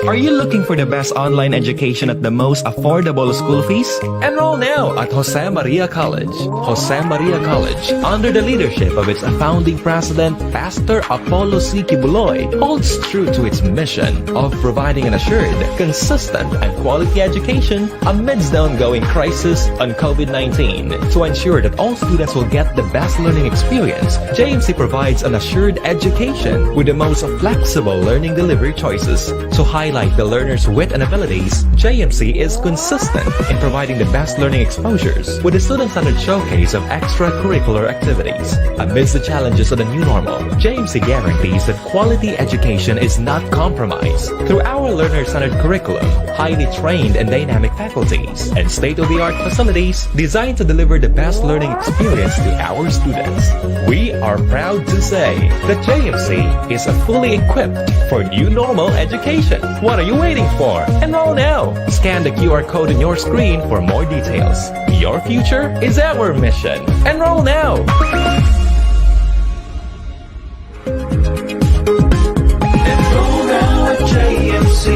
Are you looking for the best online education at the most affordable school fees? Enroll now at Jose Maria College. Jose Maria College, under the leadership of its founding president, Pastor Apollo C. Kibuloy, holds true to its mission of providing an assured, consistent, and quality education amidst the ongoing crisis on COVID-19. To ensure that all students will get the best learning experience, JMC provides an assured education with the most flexible learning delivery choices. To highlight the learner's wit and abilities, JMC is consistent in providing the best learning exposures with a student-centered showcase of extracurricular activities. Amidst the challenges of the new normal, JMC guarantees that quality education is not compromised through our learner-centered curriculum, highly trained and dynamic faculties, and state-of-the-art facilities designed to deliver the best learning experience to our students. We are proud to say that JMC is fully equipped for new normal education. What are you waiting for? Enroll now! Scan the QR code on your screen for more details. Your future is our mission. Enroll now! Enroll now at JMC.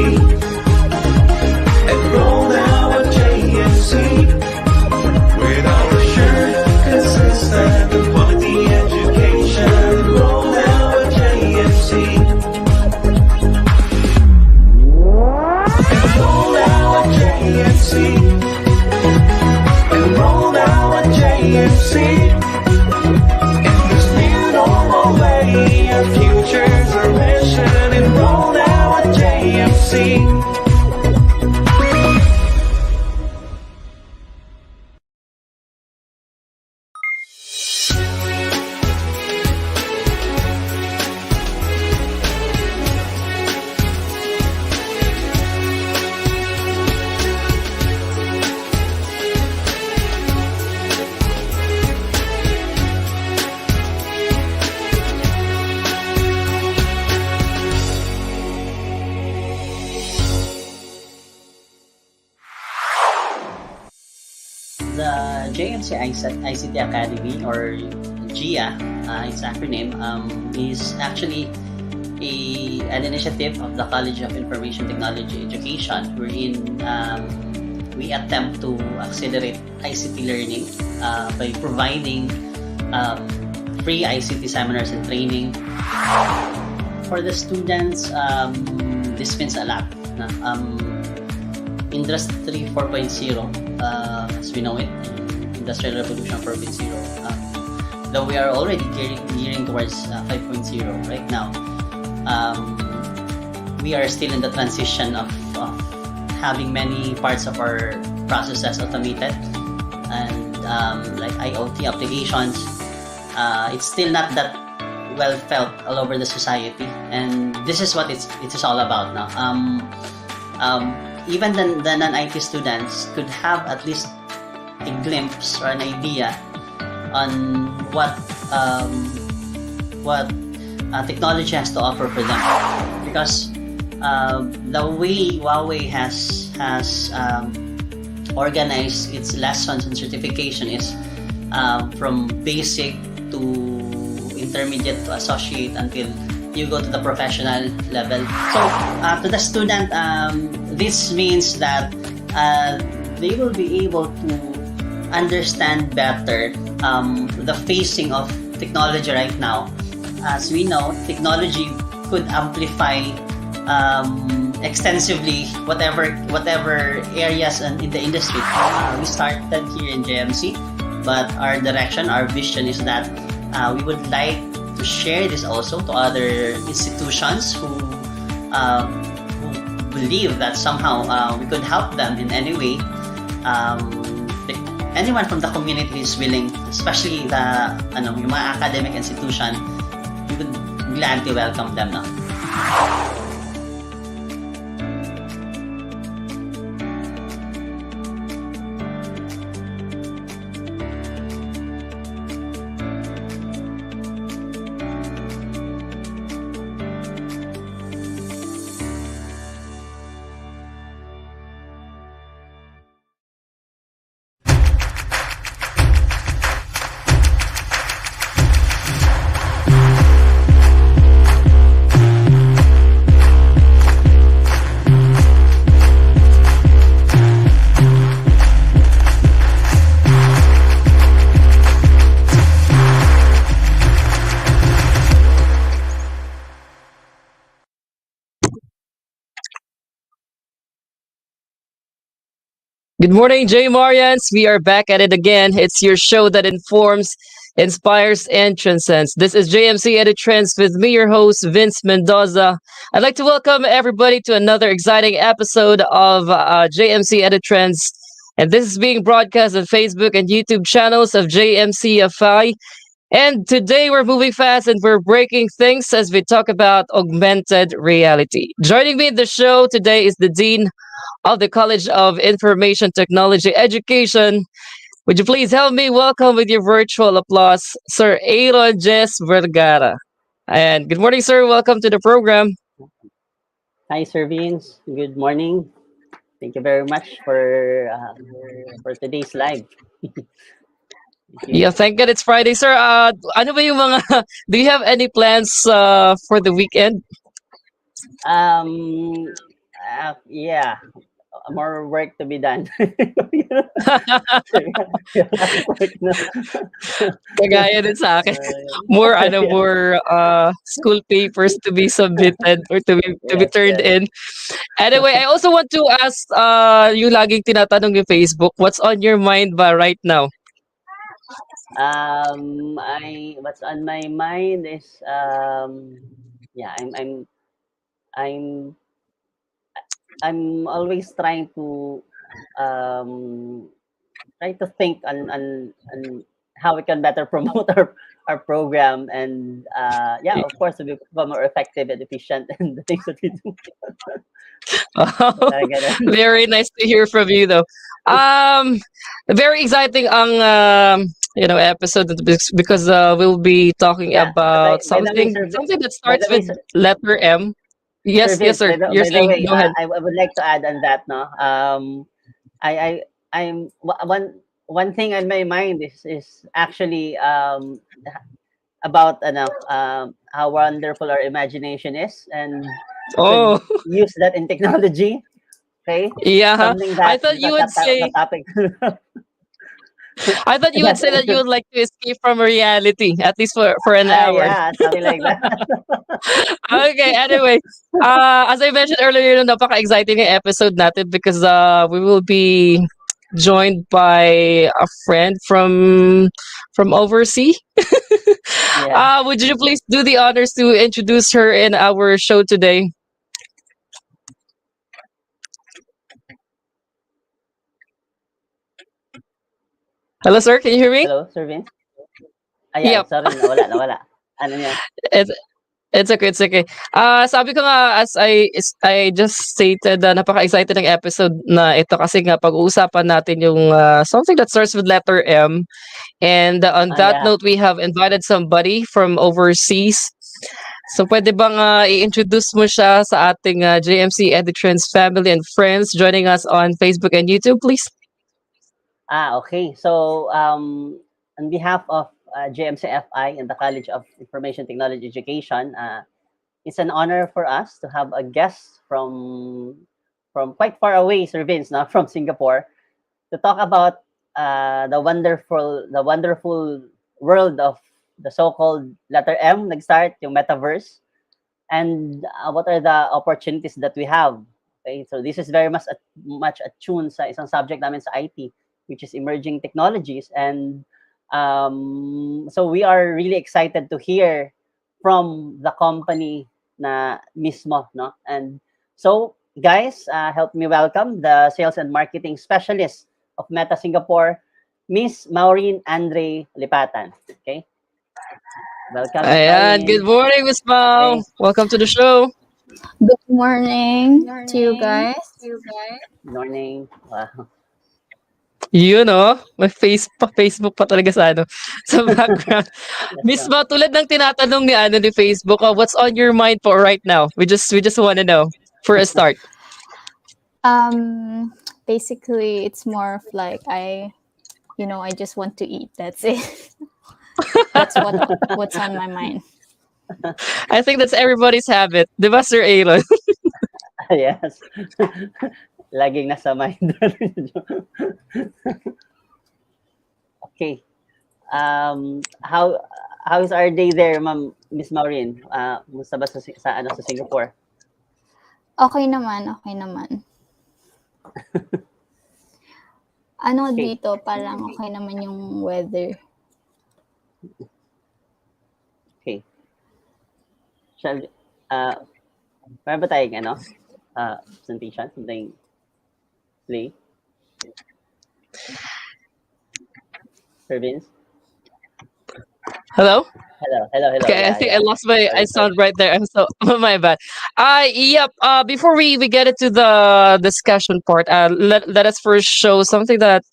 Enroll now at JMC. With our assured, consistent, and quality education. Enroll now at JMC. Enroll now at JMC. Enroll now at JMC. In this new normal way, our future's our mission. Enroll now at JMC. The JMC ICT Academy, or GIA, its acronym, is actually an initiative of the College of Information Technology Education, wherein we attempt to accelerate ICT learning by providing free ICT seminars and training for the students. This means a lot. Industry 4.0, as we know it, Industrial Revolution 4.0, though we are already gearing towards 5.0 right now, we are still in the transition of having many parts of our processes automated, and like IoT applications, it's still not that well felt all over the society, and this is what it is all about now. Even the non-IT students could have at least a glimpse or an idea on what technology has to offer for them, because the way Huawei has organized its lessons and certification is from basic to intermediate to associate until you go to the professional level. So to the student, this means that they will be able to understand better the facing of technology right now. As we know, technology could amplify extensively whatever areas in the industry. We started here in JMC But our direction, our vision is that we would like to share this also to other institutions who believe that somehow we could help them in any way. Anyone from the community is willing, especially yung mga academic institution, we would gladly welcome them now. Good morning, J Marians. We are back at it again. It's your show that informs, inspires, and transcends. This is JMC EduTrends with me, your host, Vince Mendoza. I'd like to welcome everybody to another exciting episode of JMC EduTrends. And this is being broadcast on Facebook and YouTube channels of JMCFI. And today we're moving fast and we're breaking things as we talk about augmented reality. Joining me in the show today is the Dean of the College of Information Technology Education. Would you please help me welcome with your virtual applause, Sir Aaron Jess Vergara. And good morning, sir. Welcome to the program. Hi, Sir Vince. Good morning. Thank you very much for today's live. Yeah, thank God it's Friday, sir. Ano ba yung mga, do you have any plans for the weekend? Yeah, more work to be done. Kagaya din sa akin. More school papers to be submitted or to be turned in. Anyway, I also want to ask yung laging tinatanong yung Facebook, what's on your mind ba right now? What's on my mind is yeah, I'm always trying to think on how we can better promote our program and yeah, of course, to become more effective and efficient in the things that we do. Very nice to hear from you, though. Very exciting ang episode because we'll be talking about something that starts with letter M. Yes, Sir yes, sir. Vince, You're by the saying, way, go ahead. I would like to add on that, no. I'm one thing on my mind is actually about how wonderful our imagination is, and Oh, use that in technology. Okay, yeah. something I that thought you would say. the topic. I thought you would say that you would like to escape from reality, at least for an hour. Yeah, something like that. Okay, anyway, as I mentioned earlier, napaka-exciting yung episode natin because we will be joined by a friend from overseas. Yeah. Would you please do the honors to introduce her in our show today? Hello, sir. Can you hear me? Hello, Sir Vince. Yeah, Yep. sorry, nawala. Ano niya? It's okay, it's okay. Sabi ko nga, I just stated, napaka-excited ng episode na ito kasi nga pag-uusapan natin yung something that starts with letter M. And on that Yeah. note, we have invited somebody from overseas. So pwede bang i-introduce mo siya sa ating JMC EduTrends family and friends joining us on Facebook and YouTube, please? Okay. So, on behalf of JMCFI and the College of Information Technology Education, it's an honor for us to have a guest from quite far away, Sir Vince, no? From Singapore, to talk about the wonderful world of the so-called letter M, nag-start, yung Metaverse, and what are the opportunities that we have. Okay, so this is very much attuned sa isang subject namin sa IT, which is emerging technologies. And so we are really excited to hear from the company na mismo, no? And so, guys, help me welcome the sales and marketing specialist of Meta Singapore, Miss Maureen Andrei Lepatan. Okay, welcome, Miss Ayan, good Maureen. morning, Miss Mau. Okay, Welcome to the show. Good morning to you guys. good morning. Wow. You know, may Facebook pa talaga sa ano, sa background. Yes, Miss Mau, tulad ng tinatanong ni ano ni Facebook, what's on your mind for right now? We just want to know for a start. Basically it's more of like I just want to eat. That's it. That's what's on my mind. I think that's everybody's habit. Di ba, Sir Aaron? yes. Laging nasa mind. Okay. How is our day there, Ma'am Miss Maureen? Musta ba sa Singapore? Okay naman, okay naman. Ano Okay. dito, parang okay naman yung weather. Okay. Shall meron ba tayong presentation? Something play? Sir Vince? Hello? Hello. Okay, I Yeah, think I yeah. lost my Sorry. sound right there. I'm so my bad. Yep. Before we get into the discussion part, let us first show something that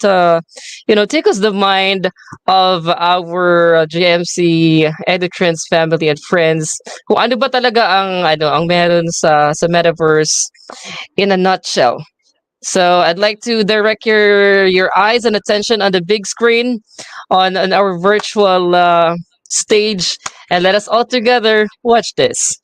tickles the mind of our GMC EduTrends family and friends. Kung ano ba talaga ang meron sa metaverse in a nutshell. So I'd like to direct your eyes and attention on the big screen on our virtual stage, and let us all together watch this.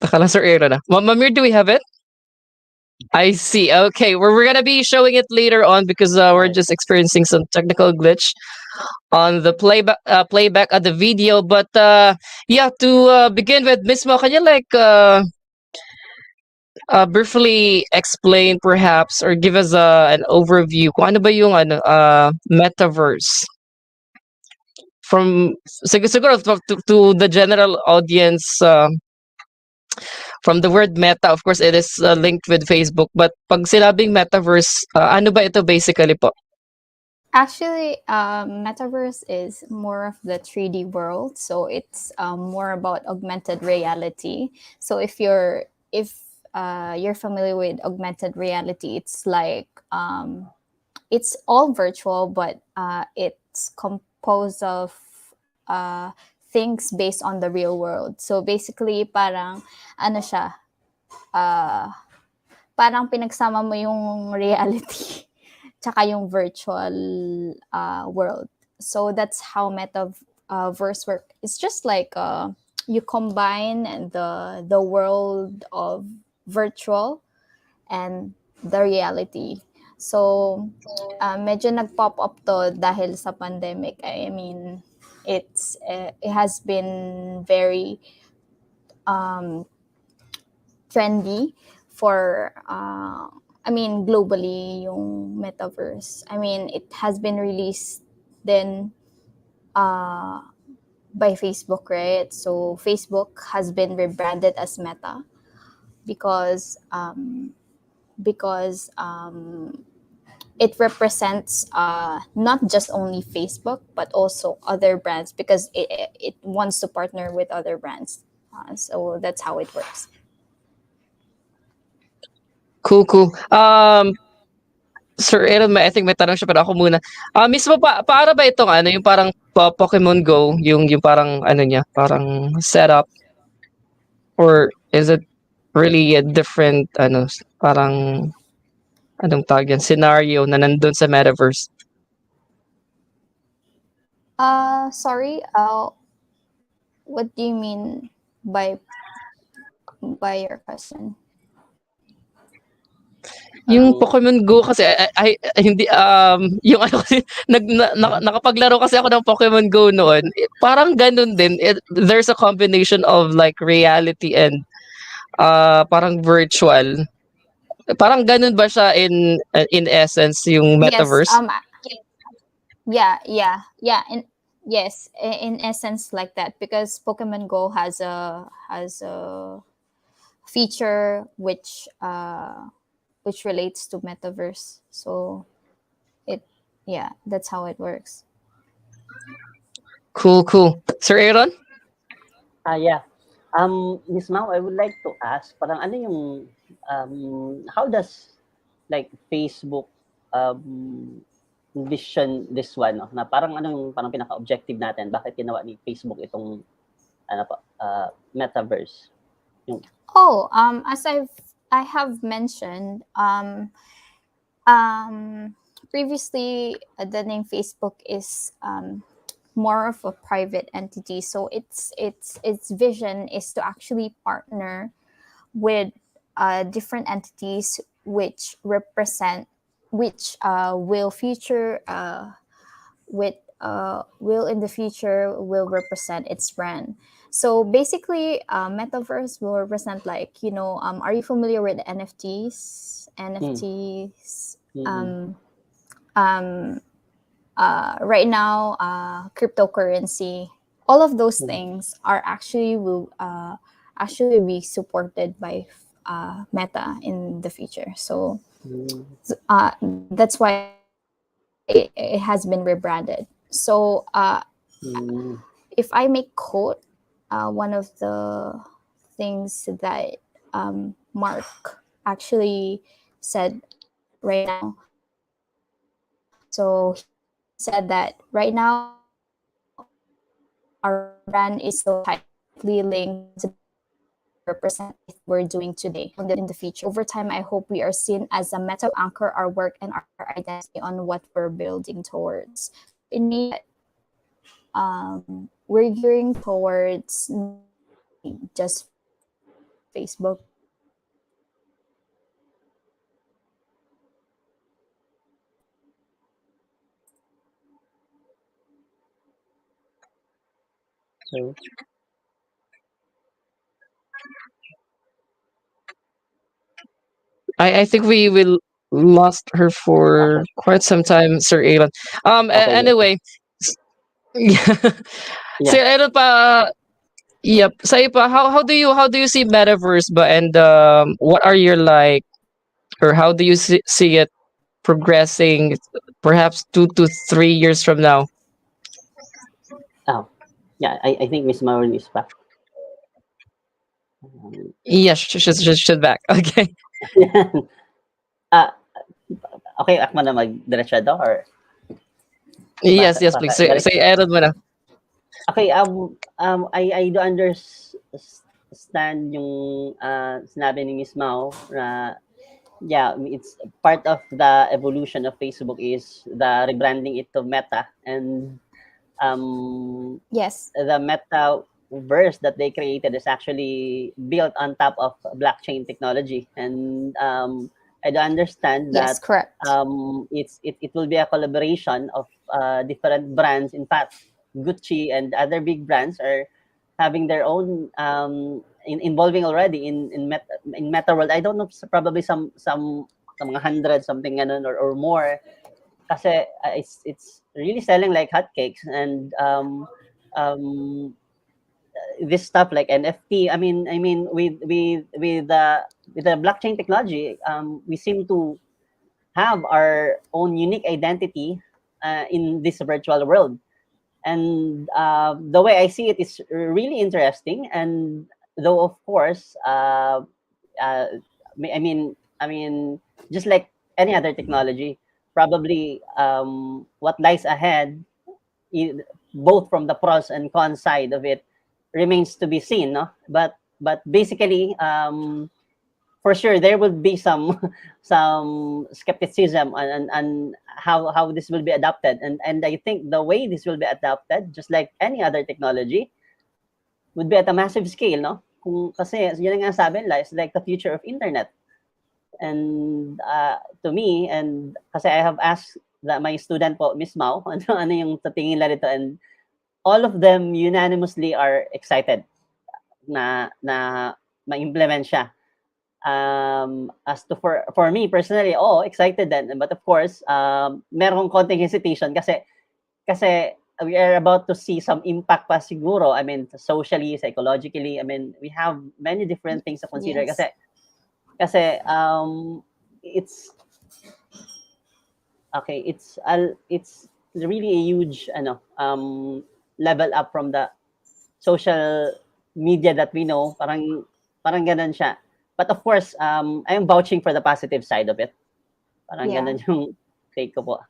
Akala Sir Aaron na. Mamir, do we have it? I see. Okay, we're gonna be showing it later on because we're just experiencing some technical glitch on the playback of the video. But yeah, to begin with, Miss Mo, can you briefly explain perhaps or give us an overview kung ano ba yung metaverse from siguro to the general audience, from the word meta, of course it is linked with Facebook, but pag sinabing metaverse, ano ba ito basically po? Actually, Metaverse is more of the 3D world, so it's more about augmented reality. So if you're familiar with augmented reality, it's like it's all virtual, but it's composed of uh, things based on the real world. So basically, parang ano siya, uh, parang pinagsama mo yung reality tsaka yung virtual world. So that's how metaverse work. It's just like you combine the world of virtual and the reality. So medyo nag-pop up to dahil sa pandemic. I mean, it has been very trendy for globally yung metaverse. I mean, it has been released then by Facebook, right? So Facebook has been rebranded as Meta because it represents not just only Facebook but also other brands because it wants to partner with other brands. So that's how it works. Cool. Sir Aaron, I think may tanong siya pero ako muna. Mismo paano ba itong ano, yung parang Pokemon Go, yung parang ano niya, parang setup, or is it really a different ano, parang anong tawag yan, scenario na nandun sa Metaverse? Sorry. What do you mean by your question? Yung Um, Pokemon Go kasi hindi yung ano kasi nakapaglaro kasi ako ng Pokemon Go noon. Parang ganun din. There's a combination of like reality and parang virtual. Parang ganun ba siya in essence yung Yes. Metaverse? Yeah. Yes, in essence like that, because Pokemon Go has a feature which relates to Metaverse. So that's how it works. Cool. Sir Aaron? yeah. Miss Mau, I would like to ask, parang ano yung, how does like Facebook vision this one, no? Na parang anong parang pinaka-objective natin, bakit ginawa ni Facebook itong ano po, Metaverse? Yung, As I have mentioned, previously, the name Facebook is more of a private entity. So its vision is to actually partner with different entities which will future will in the future will represent its brand. So basically, Metaverse will represent, like, are you familiar with NFTs? NFTs. Right now, cryptocurrency, all of those things are will be supported by Meta in the future. So that's why it has been rebranded. So if I may quote one of the things that Mark actually said right now. So he said that right now our brand is so tightly linked to represent what we're doing today in the future. Over time, I hope we are seen as a meta anchor our work and our identity on what we're building towards. In me, we're gearing towards just Facebook. so, I think we will lost her for okay. quite some time, Sir Aaron. Okay, yes. Anyway, yeah. Sir Yeah. Aaron pa, yep. Sa'yo pa, how do you see Metaverse ba, and what are your like, or how do you see it progressing perhaps 2 to 3 years from now? Oh, yeah, I think Miss Maureen is back. Yes, should back. Okay. Ah, okay, ako na mag-diretso daw, or Yes, please. Say Aaron mo na. okay, I do understand yung sinabi ni Miss Mao na yeah, it's part of the evolution of Facebook is the rebranding it to Meta, and Yes. the Metaverse that they created is actually built on top of blockchain technology, and I do understand Yes, that correct. it will be a collaboration of different brands. In fact, Gucci and other big brands are having their own involving already in Meta World. I don't know, probably some mga 100 something ganun, or more, kasi it's really selling like hotcakes, and this stuff like NFT. I mean with the blockchain technology, we seem to have our own unique identity in this virtual world. And the way I see it is really interesting. And though, of course, I mean, just like any other technology, probably what lies ahead, both from the pros and cons side of it, remains to be seen, no? But basically, for sure there will be some some skepticism on how this will be adopted, and I think the way this will be adopted, just like any other technology, would be at a massive scale, no? Kasi yun ang sabi nila, it's like the future of internet. And to me, and kasi I have asked my student po, Miss Mau, ano yung tingin nila dito, and all of them unanimously are excited na ma-implement siya. As to for me personally, excited din, but of course, merong konting hesitation kasi we are about to see some impact pa siguro. I mean, socially, psychologically. I mean, we have many different things to consider. Yes. Kasi it's okay. It's really a huge level up from the social media that we know. Parang ganun siya. But of course, I'm vouching for the positive side of it. Parang Yeah. ganun yung take ko po.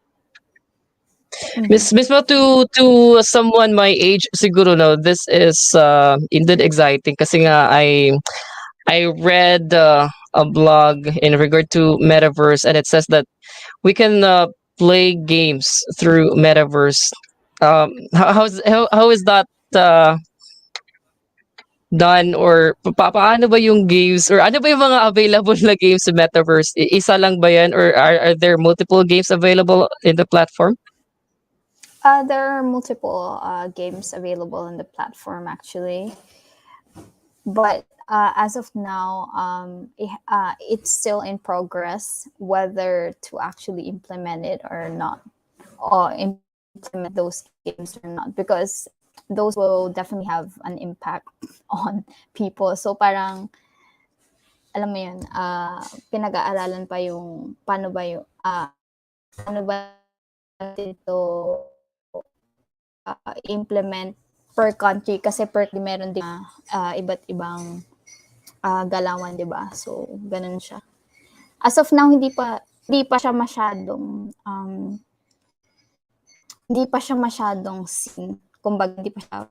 Miss Mo, to someone my age siguro, no, this is indeed exciting kasi nga I read a blog in regard to Metaverse, and it says that we can play games through Metaverse. How is that done, or paano ba yung games, or ano ba yung mga available na games sa Metaverse? Isa lang ba yan, or are there multiple games available in the platform? There are multiple games available on the platform actually, but as of now, it's still in progress whether to actually implement it or not, or implement those games or not, because those will definitely have an impact on people. So parang, alam mo yun, pinag-aaralan pa yung paano ba ito implement per country, kasi per meron din iba't ibang galawan, 'di ba? So ganun siya. As of now, hindi pa siya masyadong seen. Kumbaga hindi pa siya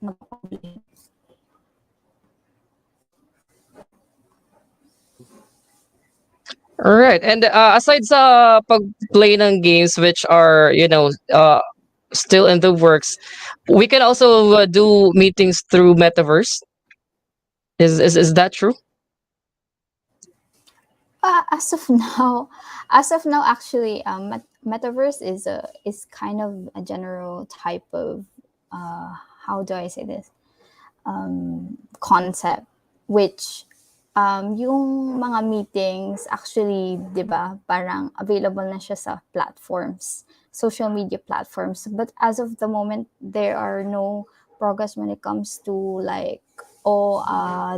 nag-publish. All right. And aside sa pag-play ng games which are, still in the works, we can also do meetings through Metaverse. Is that true? As of now, actually, Metaverse is kind of a general type of how do I say this, concept, which yung mga meetings actually, 'di ba, parang available na siya sa platforms, social media platforms. But as of the moment, there are no progress when it comes to like,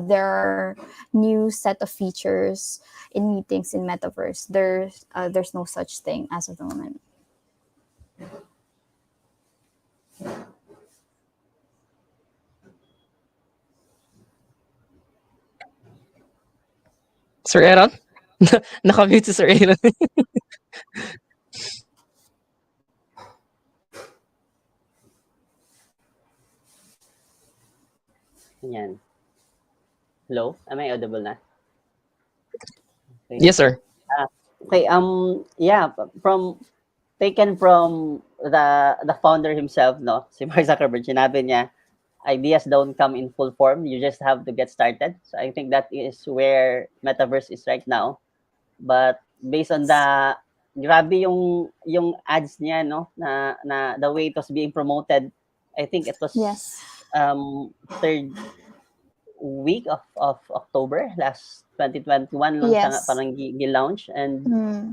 there are new set of features in meetings in Metaverse. There's no such thing as of the moment. Sir Aaron? Nakamute si Sir Aaron. Yan. Hello? Am I audible na? Okay. Yes, sir. Okay. Yeah. Taken from the founder himself, no? Si Mark Zuckerberg, sinabi niya, ideas don't come in full form. You just have to get started. So I think that is where Metaverse is right now. But based on the grabe yung ads niya, no? Na the way it was being promoted, I think it was Yes. third week of October last 2021 lang siya Yes. parang gi-launch, and Mm.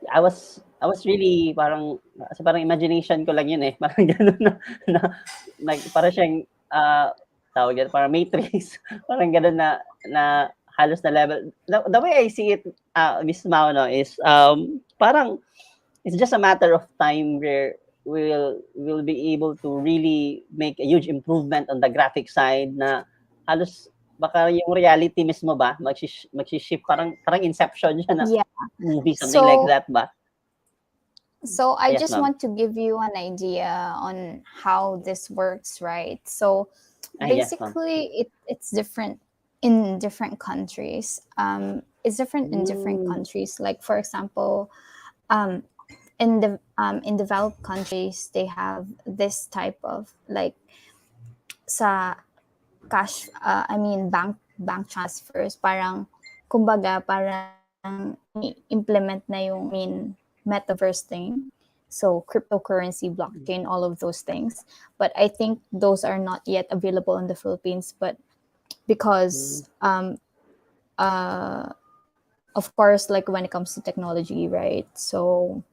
I was really parang imagination ko lang yun eh, parang gano'n na para siyang tawag yan, parang Matrix, parang gano'n na halos na level. The way I see it, Miss Mao, no, is parang it's just a matter of time where we'll be able to really make a huge improvement on the graphic side, na halos baka yung reality mismo ba magshi-shift, parang Inception siya na Yeah. movie, something like So that ba? so I Yes, just ma'am. want to give you an idea on how this works, right? So Yes, ma'am. basically it's different in different countries. It's different in different Mm. countries. Like for example, um, in developed countries, they have this type of like sa cash. I mean bank transfers. Parang kumbaga parang implement na yung metaverse thing. So cryptocurrency, blockchain, all of those things. But I think those are not yet available in the Philippines. But because of course, like when it comes to technology, right? So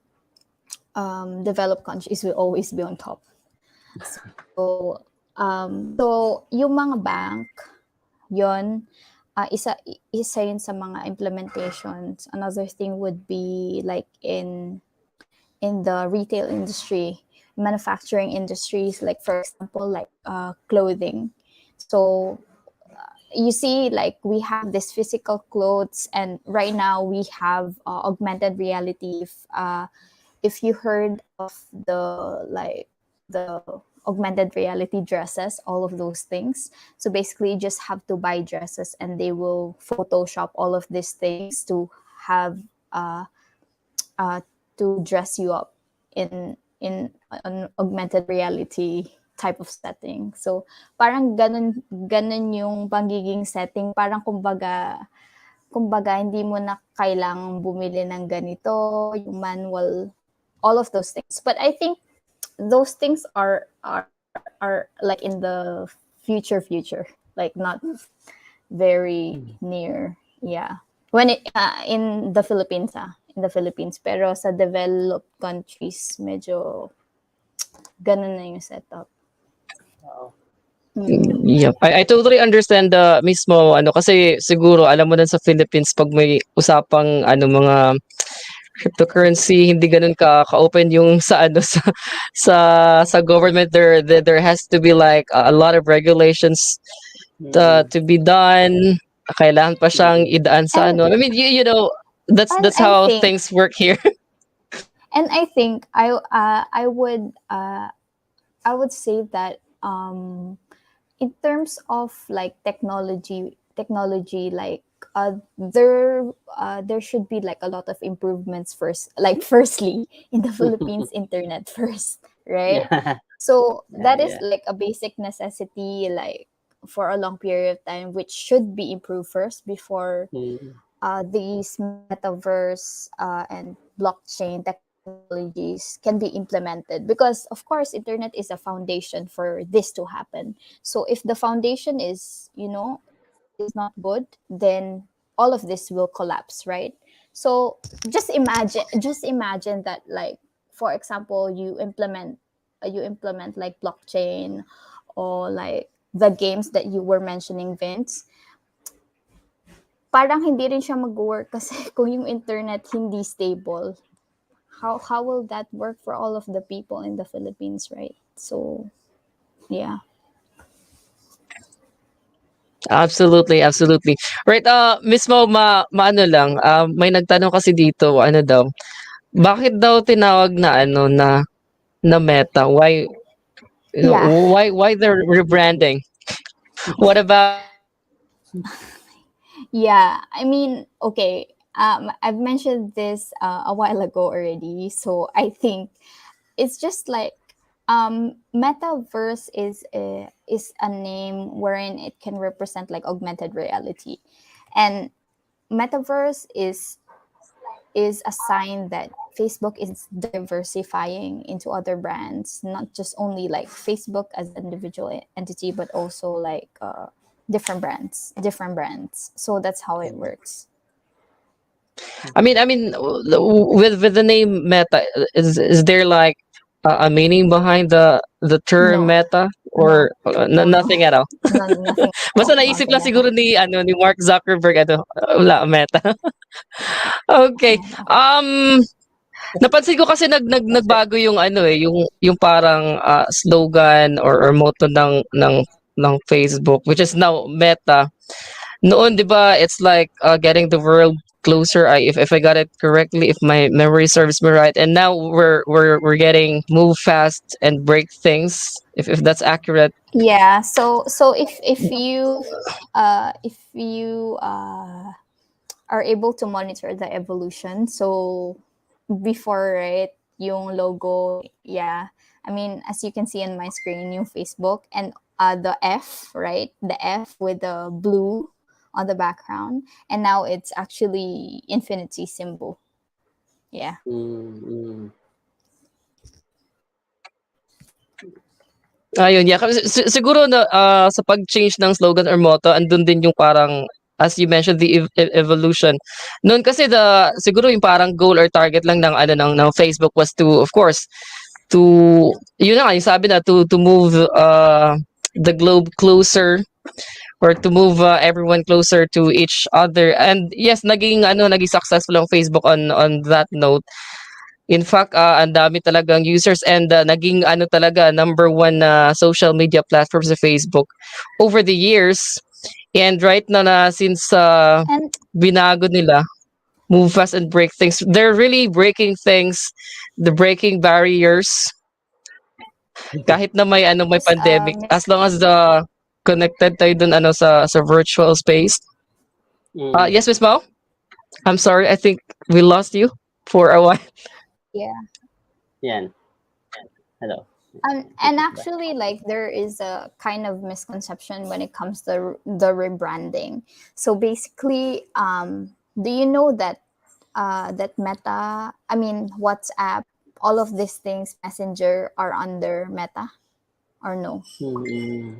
developed countries will always be on top. So yung mga bank, yon isa yun sa mga implementations. Another thing would be like in the retail industry, manufacturing industries, like for example, like clothing. So you see, like we have this physical clothes, and right now we have augmented reality. If you heard of the augmented reality dresses, all of those things. So basically, you just have to buy dresses, and they will Photoshop all of these things to have uh, to dress you up in an augmented reality type of setting. So parang ganun yung pagiging setting. Parang kumbaga hindi mo na kailangang bumili ng ganito, yung manual, all of those things. But I think those things are like in the future, like not very near. Yeah. When it in the Philippines, pero sa developed countries medyo ganun na yung setup. Oo. Yep. I totally understand the mismo ano kasi siguro alam mo din sa Philippines pag may usapang ano mga cryptocurrency hindi ganun ka-open yung sa ano sa government there has to be like a lot of regulations to be done. Kailangan pa siyang idaan sa And ano. I mean you know that's and I how think things work here. and I think I would say that in terms of like technology like there should be like a lot of improvements first, like firstly in the Philippines internet first, right? Yeah. So that is Yeah. like a basic necessity, like for a long period of time, which should be improved first before Mm. these metaverse and blockchain technologies can be implemented, because of course internet is a foundation for this to happen. So if the foundation is is not good, then all of this will collapse, right? So just imagine that, like for example, you implement like blockchain, or like the games that you were mentioning, Vince. Parang hindi rin siya mag-work kasi kung yung internet hindi stable, how will that work for all of the people in the Philippines, right? So yeah. Absolutely, absolutely. Right, mismo maano lang, may nagtanong kasi dito, ano daw, bakit daw tinawag na ano na Meta? Why Yeah. why they're rebranding? What about Yeah, I mean, okay. I've mentioned this a while ago already, so I think it's just like metaverse is a name wherein it can represent like augmented reality, and metaverse is a sign that Facebook is diversifying into other brands, not just only like Facebook as an individual entity, but also like different brands. So that's how it works. I mean with the name Meta, is there like a meaning behind the term No, Meta no, or no, nothing at all? no, nothing at Basta all, naisip nothing lang at all. siguro ni Mark Zuckerberg ano, wala Meta. Okay. No. Napansin ko kasi nagbago yung ano yung parang slogan or motto ng ng Facebook, which is now Meta. Noon, 'di ba, it's like getting the world closer. If I got it correctly, if my memory serves me right, and now we're getting move fast and break things. If that's accurate. Yeah. So if you are able to monitor the evolution, so before, right, yung logo, yeah. I mean, as you can see on my screen, yung Facebook, and the F, right? The F with the blue on the background, and now it's actually infinity symbol. Yeah. Mm-hmm. Ayun, yeah. Kasi siguro na sa pag-change ng slogan or motto, andun din yung parang as you mentioned the evolution. Noon kasi siguro yung parang goal or target lang ng ng Facebook was to, of course, to yun na nga, yung sabi na to move the globe closer, or to move everyone closer to each other. And yes, naging successful ang Facebook on that note. In fact, ang dami talagang users, and naging talaga number one na social media platform sa Facebook over the years. And right now na since And binago nila, move fast and break things, they're really breaking things, the breaking barriers. Kahit na may just pandemic, miss. as long as the connected tayo dun sa virtual space. Mm. Yes, Miss Mao? I'm sorry, I think we lost you for a while. Yeah. Yan. Hello. And actually, like, there is a kind of misconception when it comes to the rebranding. So basically, do you know that that Meta, I mean WhatsApp, all of these things, Messenger, are under Meta, or no? Mm-hmm.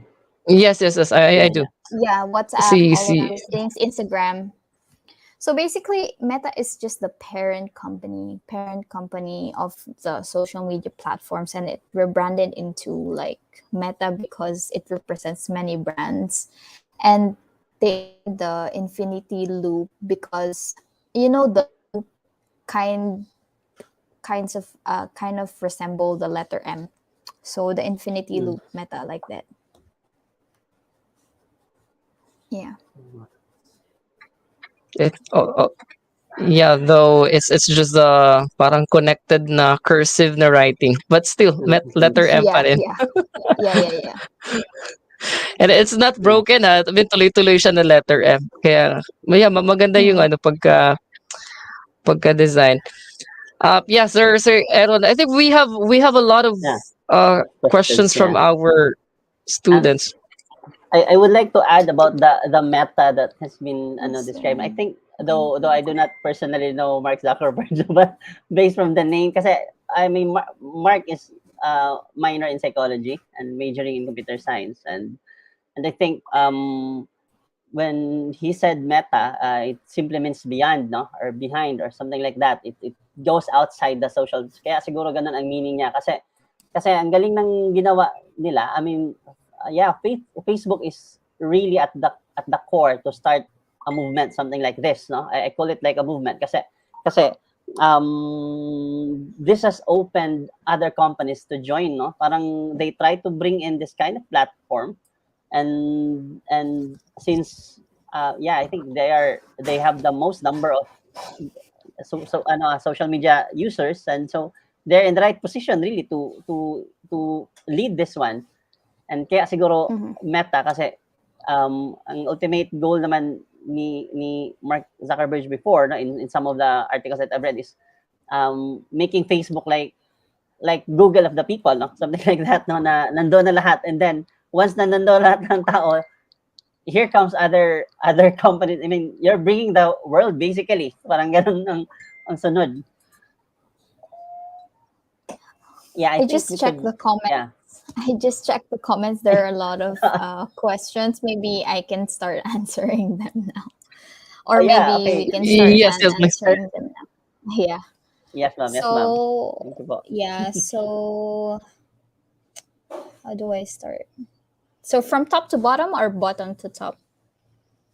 Yes, I Yeah, do. yeah. Yeah, WhatsApp, See, all of see. these things, Instagram. So basically, Meta is just the parent company of the social media platforms, and it rebranded into like Meta because it represents many brands, and they the infinity loop because the loop kind kind of resemble the letter M, so the infinity Mm. loop Meta, like that. Yeah. It, yeah, though it's just parang connected na cursive na writing, but still letter M pa Yeah, rin. yeah, yeah. And it's not broken, ha. I mean, tuloy-tuloy siya na letter M. Kaya, yeah, maganda yung Mhm. pagka-design. Yeah, Sir Aaron, I think we have a lot of Yeah. questions Questions. from Yeah. our Um, students. I would like to add about the meta that has been Let's described. I see. think though I do not personally know Mark Zuckerberg, but based from the name, kasi I mean Mark is minor in psychology and majoring in computer science, and I think when he said meta, it simply means beyond, no, or behind or something like that. It goes outside the social. Kaya siguro ganun ang meaning niya kasi ang galing ng ginawa nila. I mean, yeah, Facebook is really at the core to start a movement, something like this, no? I call it like a movement kasi this has opened other companies to join, no? Parang they try to bring in this kind of platform, and since yeah, I think they have the most number of social media users, and so they're in the right position really to lead this one. And kaya siguro Meta kasi ang ultimate goal naman ni Mark Zuckerberg before, no, in some of the articles that I've read, is making Facebook like Google of the people, no, something like that, no, na nandoon na lahat, and then once na nandoon lahat ng tao, here comes other companies. I mean, you're bringing the world basically, parang ganun ang sunod. Yeah, I I think just we checked could, the comments. yeah. I just checked the comments. There are a lot of questions. Maybe I can start answering them now. Or Yeah, maybe okay. we can start Yes, please. answering them now. Yeah. Yes, ma'am. Yes, ma'am. So, Thank you po. yeah. So, how do I start? So, from top to bottom or bottom to top?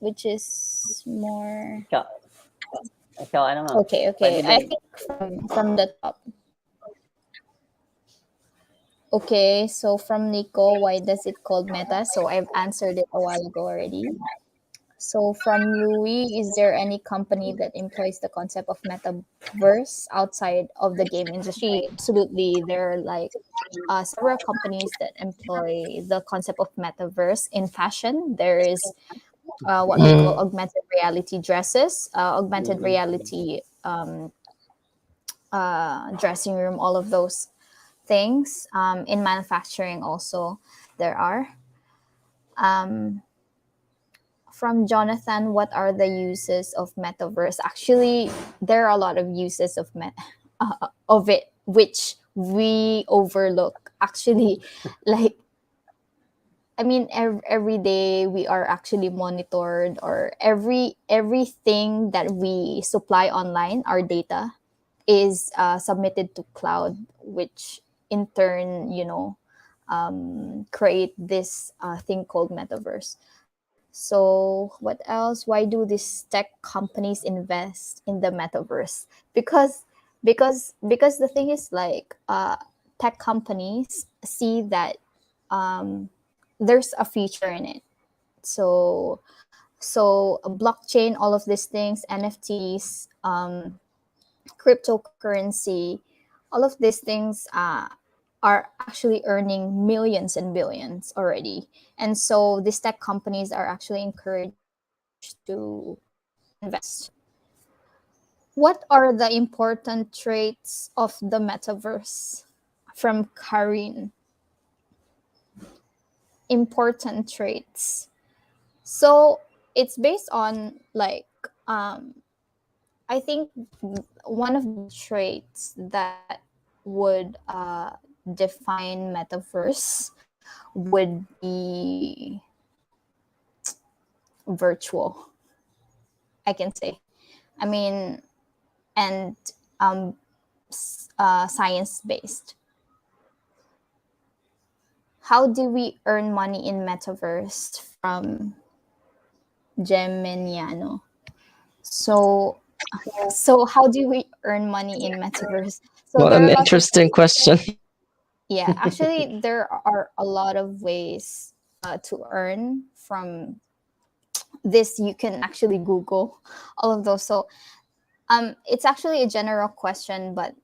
Which is more. Ikaw, ano, ma'am? Okay. Pwede I din. think from the top. Okay, so from Nico, why does it called Meta? So I've answered it a while ago already. So from Louis, is there any company that employs the concept of metaverse outside of the game industry? Absolutely, there are like several companies that employ the concept of metaverse in fashion. There is what we call Mm. augmented reality dresses, augmented Mm-mm. reality dressing room, all of those things. In manufacturing, also, there are. From Jonathan, what are the uses of metaverse? Actually, there are a lot of uses of of it, which we overlook. Actually, like I mean, every day we are actually monitored, or everything that we supply online, our data is submitted to cloud, which in turn, create this thing called metaverse. So what else? Why do these tech companies invest in the metaverse? Because because the thing is like tech companies see that there's a future in it. So a blockchain, all of these things, NFTs, cryptocurrency, all of these things are actually earning millions and billions already. And so these tech companies are actually encouraged to invest. What are the important traits of the metaverse? From Karin. Important traits. So it's based on like I think one of the traits that would define metaverse would be virtual, I can say. I mean, and science based. How do we earn money in metaverse? From Geminiano. So how do we earn money in metaverse? So What there an are lots of interesting question. yeah, actually there are a lot of ways to earn from this. You can actually Google all of those. So it's actually a general question, but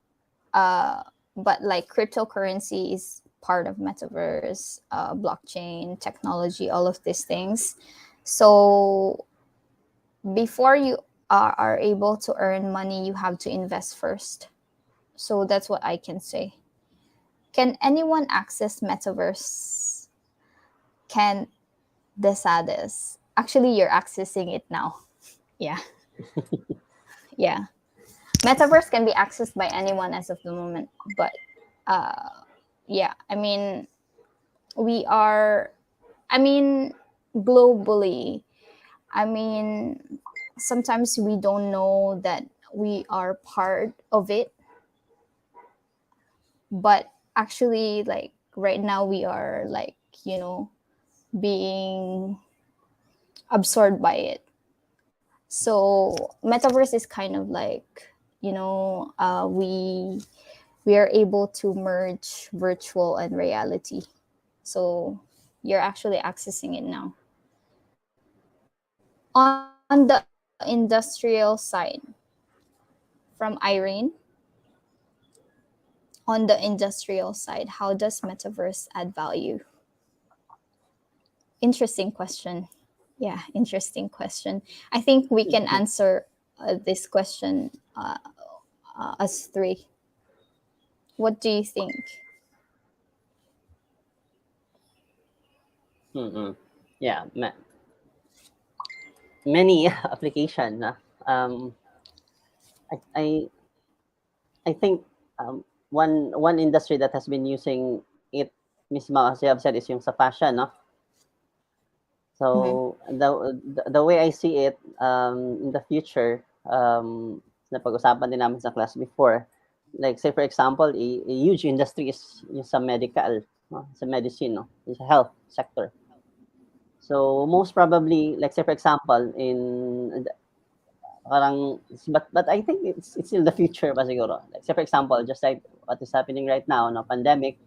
like cryptocurrency is part of metaverse, blockchain technology, all of these things. So before you are able to earn money, you have to invest first. So that's what I can say. Can anyone access metaverse? Can Desades? Actually, you're accessing it now. Yeah, yeah. Metaverse can be accessed by anyone as of the moment, but yeah, I mean, we are. I mean, globally. I mean, sometimes we don't know that we are part of it, but actually, like right now, we are like being absorbed by it. So metaverse is kind of like we are able to merge virtual and reality. So you're actually accessing it now. On the industrial side, from Irene, on the industrial side, how does metaverse add value? Interesting question. Yeah, interesting question. I think we can answer this question as three. What do you think? Mm-mm. Yeah, many application. Um, I, I I think one industry that has been using it, mismo as you have said, is yung sa fashion, no? Mm-hmm. So the way I see it in the future, napag-usapan din namin sa class before, like say for example, a huge industry is yung sa medical, no? Sa medicine, no? Yung sa health sector. So most probably, like say for example, in parang, but I think it's still the future pa siguro. Like say for example, just like what is happening right now, no, pandemic.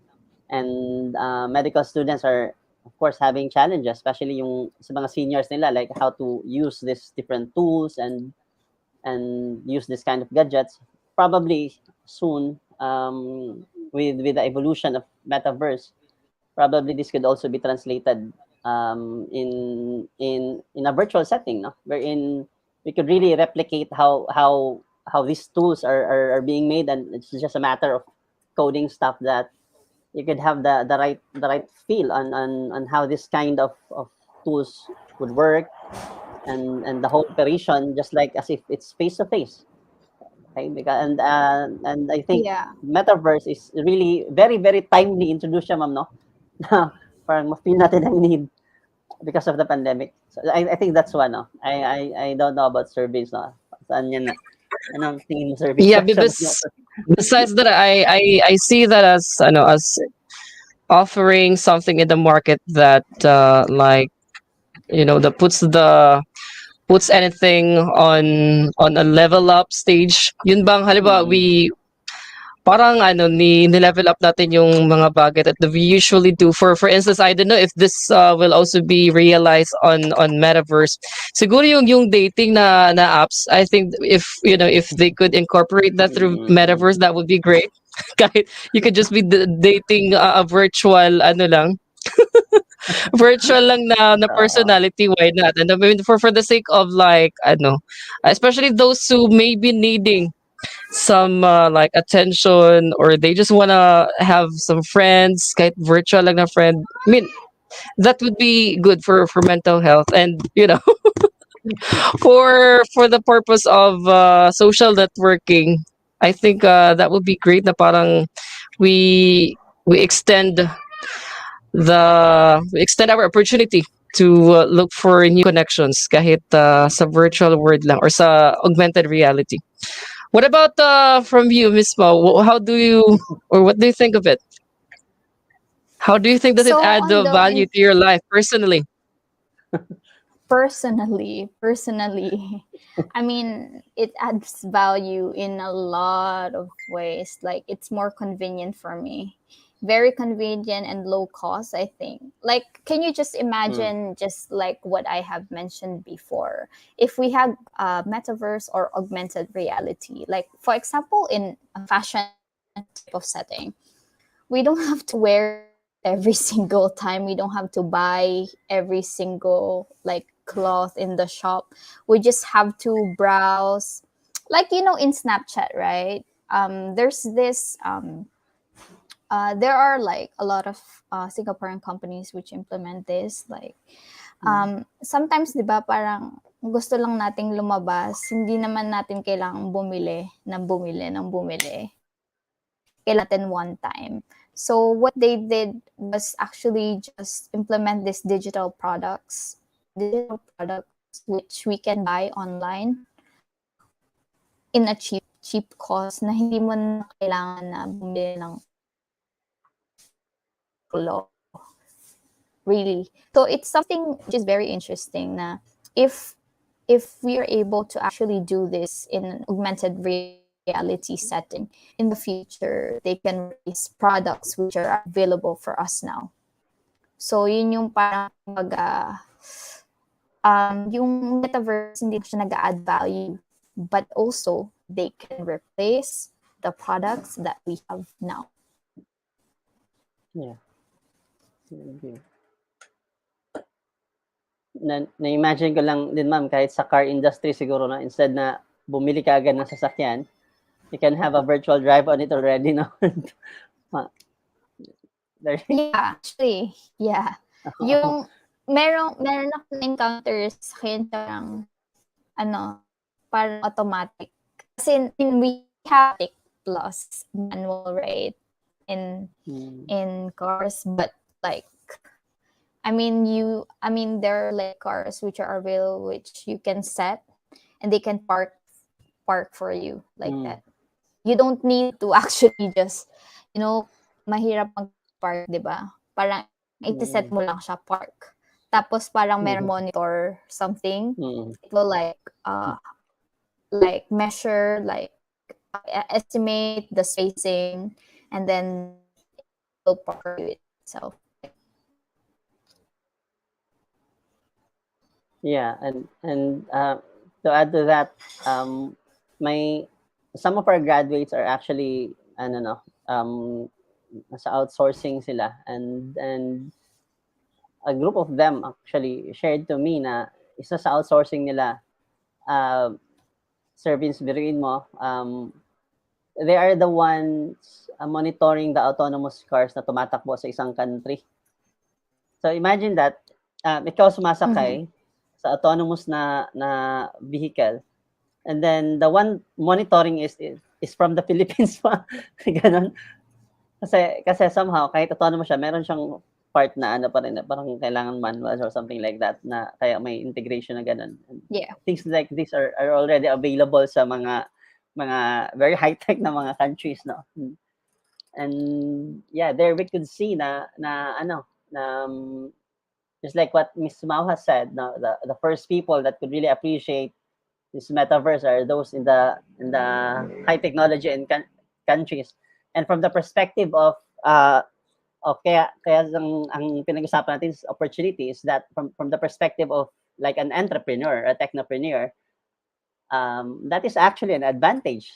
And medical students are, of course, having challenges, especially yung sa mga seniors nila, like how to use these different tools and use this kind of gadgets. Probably soon, with the evolution of metaverse, probably this could also be translated in a virtual setting, no? Wherein we could really replicate how these tools are being made, and it's just a matter of coding stuff that you could have the right feel on how this kind of tools would work, and the whole operation, just like as if it's face to face. Okay, because and I think Yeah. metaverse is really very very timely introduced siya, ma'am, no? Parang ma-feel natin ang need because of the pandemic. So I think that's one, no? I don't know about surveys, no? Saan yan na? Anong tingin mo survey Yeah, question? because besides that, I see that as as offering something in the market that like that puts anything on a level up stage. Yun bang halimbawa Mm. we parang ni-level up natin yung mga bagay that we usually do. For instance, I don't know if this will also be realized on Metaverse. Siguro yung dating na apps, I think if they could incorporate that through Metaverse, that would be great. Kahit you could just be dating a virtual lang, virtual lang na Oo. personality, why not? And I mean, for the sake of like especially those who may be needing some like attention, or they just wanna have some friends, kahit virtual lang na friend. I mean, that would be good for mental health, and for the purpose of social networking. I think that would be great na parang we we extend we extend our opportunity to look for new connections kahit sa virtual world lang or sa augmented reality. What about from you, Miss Mo? How do you, or what do you think of it? How do you think that it So adds on the value to your life personally? personally, I mean, it adds value in a lot of ways. Like, it's more convenient for me, very convenient and low cost, I think. Like, can you just imagine, just like what I have mentioned before, if we have metaverse or augmented reality, like for example in a fashion type of setting, we don't have to wear every single time. We don't have to buy every single like cloth in the shop. We just have to browse, like in Snapchat, right? There's this there are like a lot of Singaporean companies which implement this, like sometimes 'di ba parang gusto lang nating lumabas, hindi naman natin kailangang bumili ng bumili ng bumili, kailangan one time. So what they did was actually just implement this digital products which we can buy online in a cheap cost, na hindi mo na kailangan na bumili ng cloth. Really. So it's something which is very interesting na if we are able to actually do this in an augmented reality setting, in the future they can release products which are available for us now. So yun yung parang yung metaverse, hindi siya nag-add value, but also they can replace the products that we have now. Yeah. Okay. Na-imagine ko lang din, ma'am, kahit sa car industry siguro, na instead na bumili ka agad ng sasakyan, you can have a virtual drive on it already, no? Yeah, actually, yeah. Yung meron akong encounters kaya parang automatic. Kasi we have plus manual, right? In cars, but like there are like cars which are available, which you can set and they can park for you like that. You don't need to actually just mahirap mag-park, 'di ba? Parang i-set mo lang siya park. Tapos parang may monitor something. It will like measure, like estimate the spacing, and then part of you itself. Yeah, and to add to that, my some of our graduates are actually ano no, sa outsourcing sila, and a group of them actually shared to me na isa sa outsourcing nila, uh, Sir Vince, biruin mo, they are the ones monitoring the autonomous cars na tumatakbo sa isang country. So imagine that, ikaw Mhm. sumasakay sa autonomous na vehicle, and then the one monitoring is from the Philippines pa. Ganon. Kasi somehow kahit autonomous siya, meron siyang part na ano pa rin, na parang kailangan manual or something like that, na kaya may integration na ganon. And Yeah. things like this are already available sa mga very high-tech na mga countries, no? And yeah, there we could see na ano, just like what Miss Mao has said, no, the first people that could really appreciate this metaverse are those in the high technology and countries. And from the perspective of kaya ang pinag-usapan natin is opportunities, that from the perspective of like an entrepreneur, a technopreneur, that is actually an advantage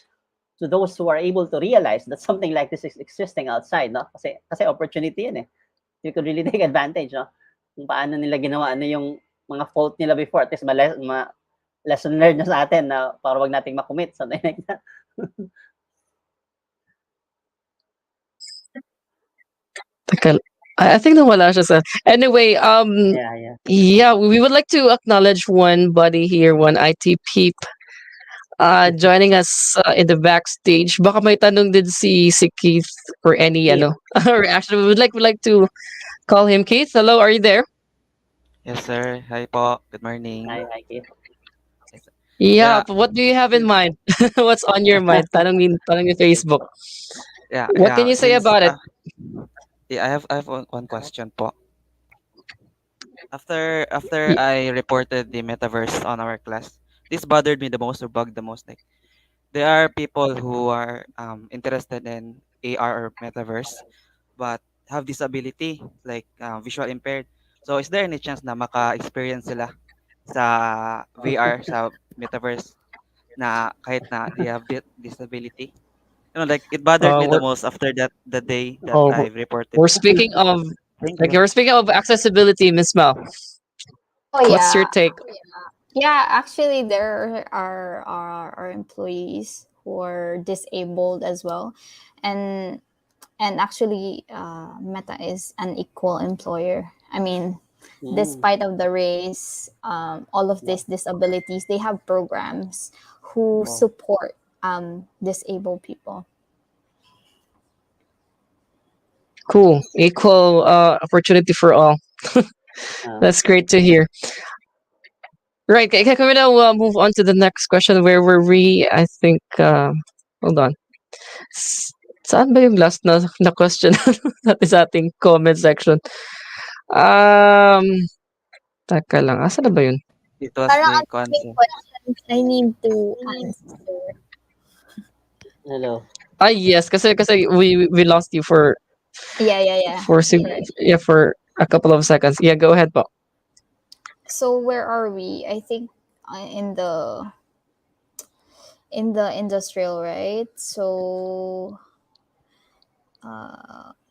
to those who are able to realize that something like this is existing outside, no? Kasi opportunity yan eh. You could really take advantage, no? Kung paano nila ginawa, ano yung mga fault nila before, at least lesson learned na sa atin na para wag nating makommit, something like that. Teka, I think nawala siya sa... Anyway, Yeah, yeah. yeah, we would like to acknowledge one buddy here, one IT peep, joining us in the backstage. Baka may tanong din si Keith or any Keith. reaction. We would like to call him Keith. Hello, are you there? Yes, sir. Hi po. Good morning. Hi, Keith. Yes, sir. Yeah, Yeah, what do you have in mind? What's on your mind? Tanong ni Facebook. yeah, What can yeah. you say Since about it? yeah, I have one question po. After I reported the metaverse on our class, this bothered me the most or bugged the most. Like there are people who are interested in AR or metaverse, but have disability like visual impaired. So is there any chance na maka-experience sila sa VR sa metaverse na kahit na they have disability? Like it bothered Uh, me the we're, most after the day that oh, I reported. we're speaking of Thank like you. we're speaking of accessibility, Miss Mel. Oh What's your yeah. take? Yeah, actually there are employees who are disabled as well. And actually Meta is an equal employer. I mean, Mm. despite of the race, all of these disabilities, they have programs who Oh, support disabled people. Cool, equal opportunity for all. Uh, That's great to hear. Right, can we now move on to the next question? Where were we? I think. Hold on. S- Saan ba yung last na question natin sa ating comment section? Um, Teka lang. Asa na ba yun? it was Parang the ang daming concept. questions I need to answer. hello. Ah, yes. Kasi we lost you Yeah, yeah, yeah. for yeah, for a couple of seconds. Yeah, go ahead po. So where are we? I think in the industrial, right? So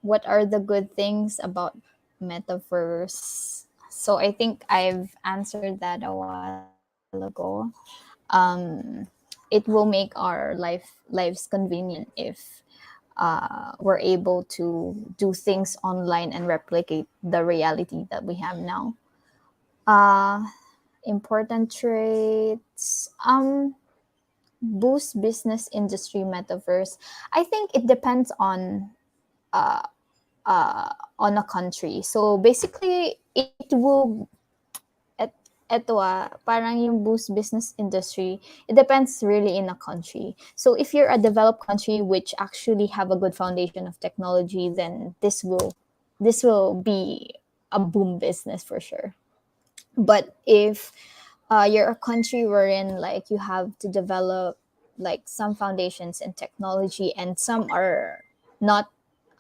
what are the good things about metaverse? So I think I've answered that a while ago. It will make our lives convenient if we're able to do things online and replicate the reality that we have now. Uh, Important traits. Boost business industry metaverse. I think it depends uh, on a country. So basically, it will et parang yung boost business industry, it depends really in a country. So if you're a developed country which actually have a good foundation of technology, then this will be a boom business for sure. But if you're a country wherein like you have to develop like some foundations in technology and some are not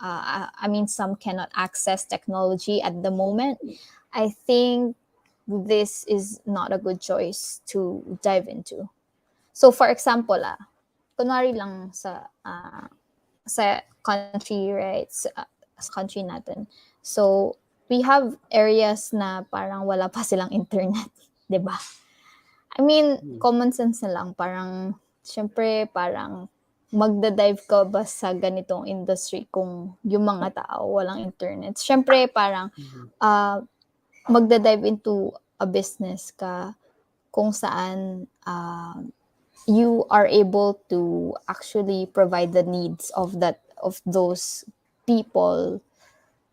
I mean, some cannot access technology at the moment. I think this is not a good choice to dive into. So for example, kunwari lang sa country, right? Sa country natin. So we have areas na parang wala pa silang internet, 'di ba? I mean, common sense na lang. Parang, syempre, parang magda-dive ka ba sa ganitong industry kung yung mga tao walang internet? Syempre, parang magda-dive into a business ka kung saan you are able to actually provide the needs of those people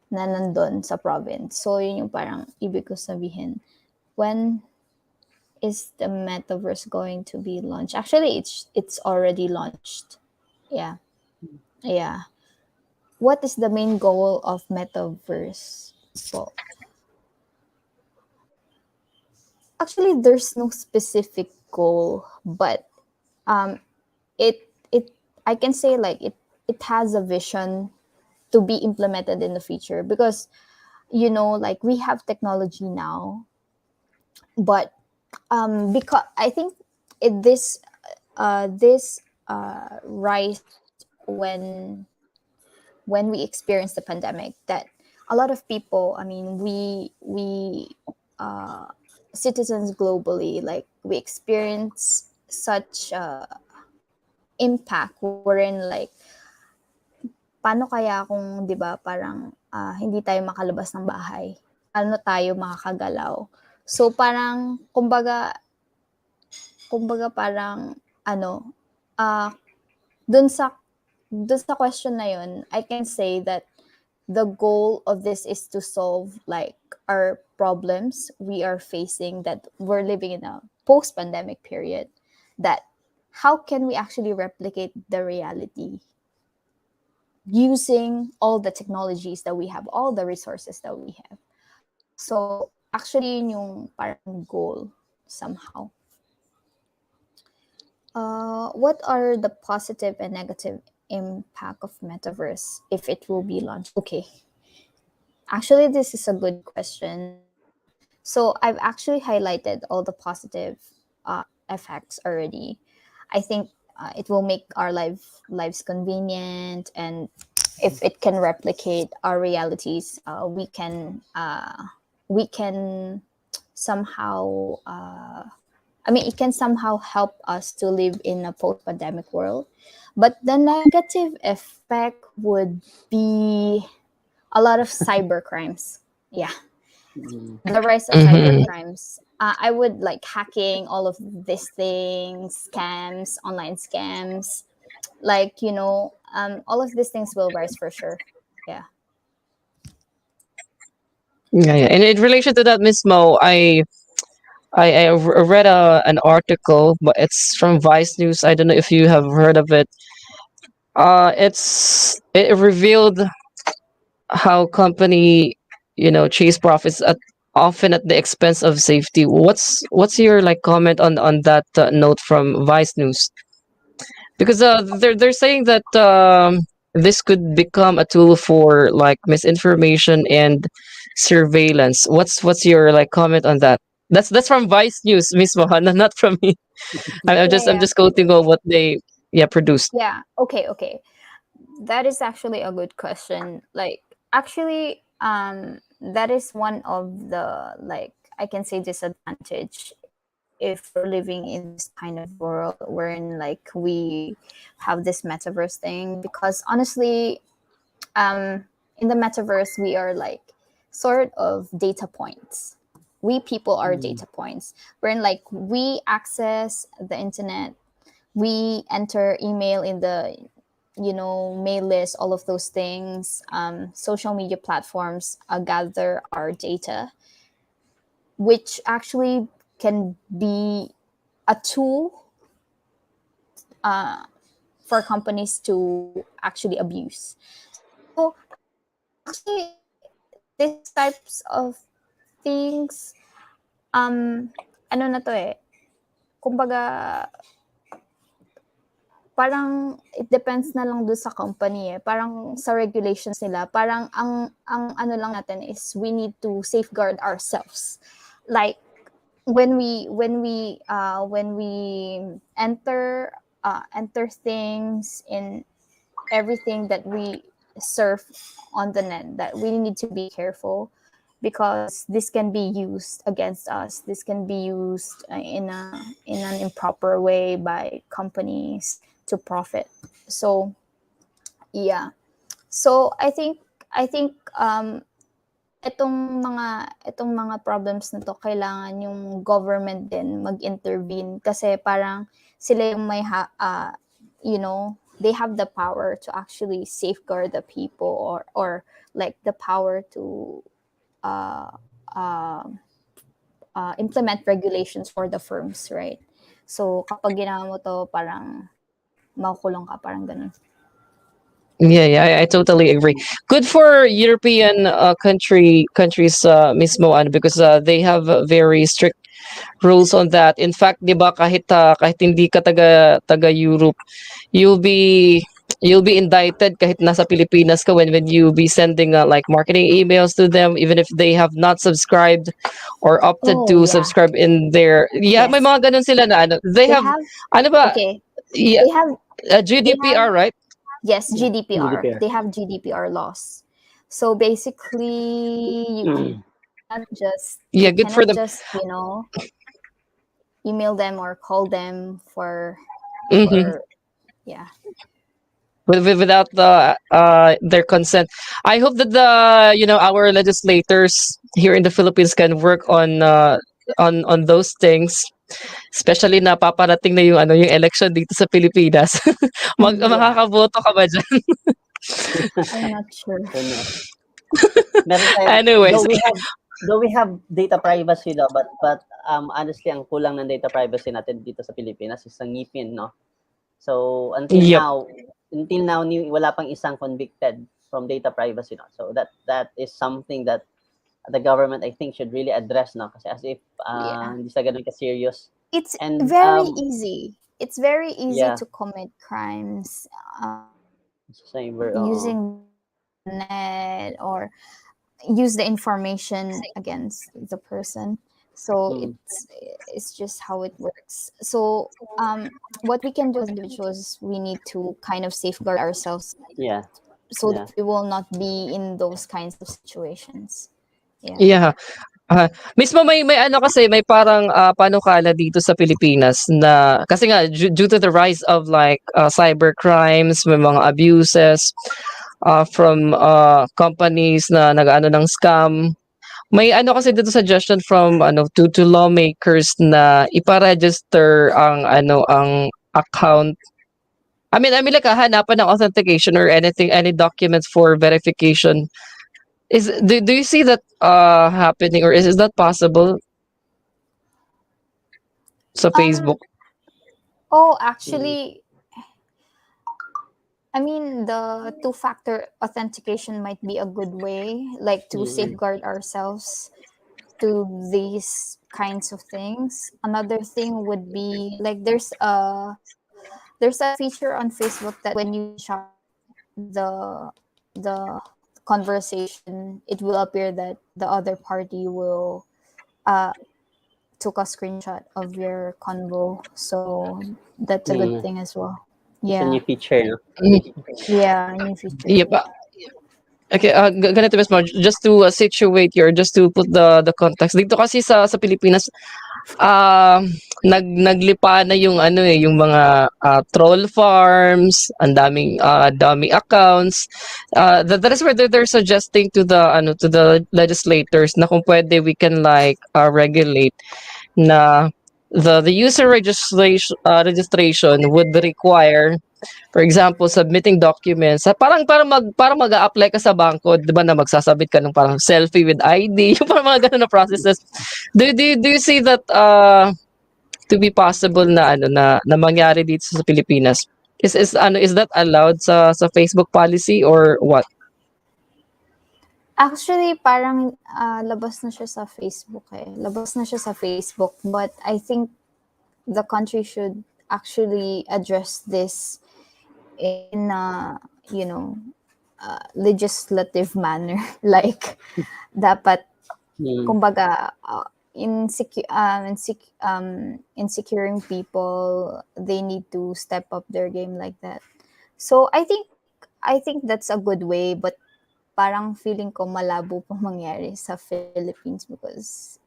na nandun sa province. So, yun yung parang ibig ko sabihin. When is the metaverse going to be launched? Actually, it's already launched. Yeah, yeah. What is the main goal of metaverse? So, actually, there's no specific goal, but it I can say like it has a vision to be implemented in the future because like we have technology now, but because I think this rise when we experienced the pandemic, that a lot of people, I mean, we citizens globally, like we experience such impact wherein like paano kaya kung 'di ba parang hindi tayo makalabas ng bahay, paano tayo makakagalaw. So parang kumbaga parang ano, dun sa question na yun, I can say that the goal of this is to solve like our problems we are facing, that we're living in a post-pandemic period, that how can we actually replicate the reality using all the technologies that we have, all the resources that we have. So actually yun yung parang goal somehow. What are the positive and negative impact of metaverse if it will be launched? Okay, actually this is a good question. So I've actually highlighted all the positive effects already. I think it will make our lives convenient, and if it can replicate our realities, we can somehow I mean, it can somehow help us to live in a post-pandemic world. But the negative effect would be a lot of cyber crimes. Yeah, the rise of cyber crimes. I would like hacking, all of these things, scams, online scams, like all of these things will rise for sure. Yeah. Yeah, yeah. And in relation to that, Miss Mo, I read an article, but it's from Vice News. I don't know if you have heard of it. It revealed how company chase profits often at the expense of safety. What's your like comment on that note from Vice News? Because they're saying that this could become a tool for like misinformation and surveillance. What's your like comment on that? That's from Vice News, Miss Mohana, not from me. I'm Yeah, just I'm yeah. just quoting on what they produced. Yeah. Okay, okay. That is actually a good question. Like actually that is one of the, like, I can say, disadvantage if we're living in this kind of world wherein like we have this metaverse thing, because honestly in the metaverse we are like sort of data points. We people are data points wherein like we access the internet, we enter email in the mail list, all of those things, social media platforms gather our data, which actually can be a tool for companies to actually abuse. So actually these types of things, ano na to kumbaga parang it depends na lang doon sa company eh. Parang sa regulations nila, parang ang ano lang natin is we need to safeguard ourselves. Like when we enter things in everything that we surf on the net, that we need to be careful because this can be used against us. This can be used in an improper way by companies to profit. So yeah. So I think itong mga problems na to, kailangan yung government din mag-intervene kasi parang sila yung they have the power to actually safeguard the people, or like the power to uh, uh, implement regulations for the firms, right? So kapag ginawa mo to, parang makukulong ka, parang ganun. Yeah, I totally agree. Good for European countries mismo ano, because they have very strict rules on that. In fact, 'di ba kahit hindi ka taga Europe, you'll be you'll be indicted kahit nasa Pilipinas ka when you be sending like marketing emails to them even if they have not subscribed or opted Oh to yeah. subscribe in their may Yes. mga ganun sila na ano. They They have have ano ba okay. yeah, They have they have GDPR, right? yes, Yeah, GDPR. GDPR. They have GDPR laws. So basically Yeah, you good for cannot them. just, email them or call them Mhm. for yeah. Without their consent. I hope that our legislators here in the Philippines can work on those things, especially na paparating na yung election dito sa Pilipinas. Yeah. Makakaboto ka ba diyan? I'm not sure. Who knows? Meron tayo, Anyways, though we have data privacy daw, but honestly, ang kulang ng data privacy natin dito sa Pilipinas is ang ngipin, no? So yep. until now wala pang isang convicted from data privacy, no? So that is something that the government I think should really address, no? Kasi as if Yeah. hindi sa ganun ka-serious. It's And very easy. It's very easy yeah, to commit crimes cyber, using net or use the information against the person. So mm, it's just how it works. So what we can do as individuals, we need to kind of safeguard ourselves yeah, so yeah. that we will not be in those kinds of situations. Yeah. Yeah. Mismo may ano kasi may parang panukala dito sa Pilipinas na kasi nga due to the rise of like cyber crimes, may mga abuses from companies na nag-ano ng scam. May ano kasi dito suggestion from to lawmakers na ipa-register ang account. I mean like hanapan ng authentication or any documents for verification. Do you see that happening, or is that possible sa Facebook? Actually, I mean, the two-factor authentication might be a good way, like to safeguard ourselves to these kinds of things. Another thing would be like there's a feature on Facebook that when you shop the conversation, it will appear that the other party will took a screenshot of your convo. So that's a good thing as well. It's a new Yeah. feature, no? Yeah, new feature. Yep. Okay, ganito mismo, just to situate you or just to put the context. Dito kasi sa Pilipinas, naglipa na yung yung mga troll farms, ang daming accounts. That is where they're suggesting to the legislators na kung pwede we can like regulate na the user registration would require, for example, submitting documents. Parang mag-a-apply ka sa bangko, 'di ba, na magsasabit ka ng parang selfie with ID, yung parang mga ganun na processes. Do you see that to be possible na na mangyari dito sa Pilipinas? Is that allowed sa Facebook policy or what? Actually, parang labas na siya sa Facebook eh. Labas na siya sa Facebook. But I think the country should actually address this in a, you know, legislative manner. Like, dapat, Mm. kumbaga, in securing people, they need to step up their game like that. So I think that's a good way, but parang feeling ko malabo pang mangyari sa Philippines because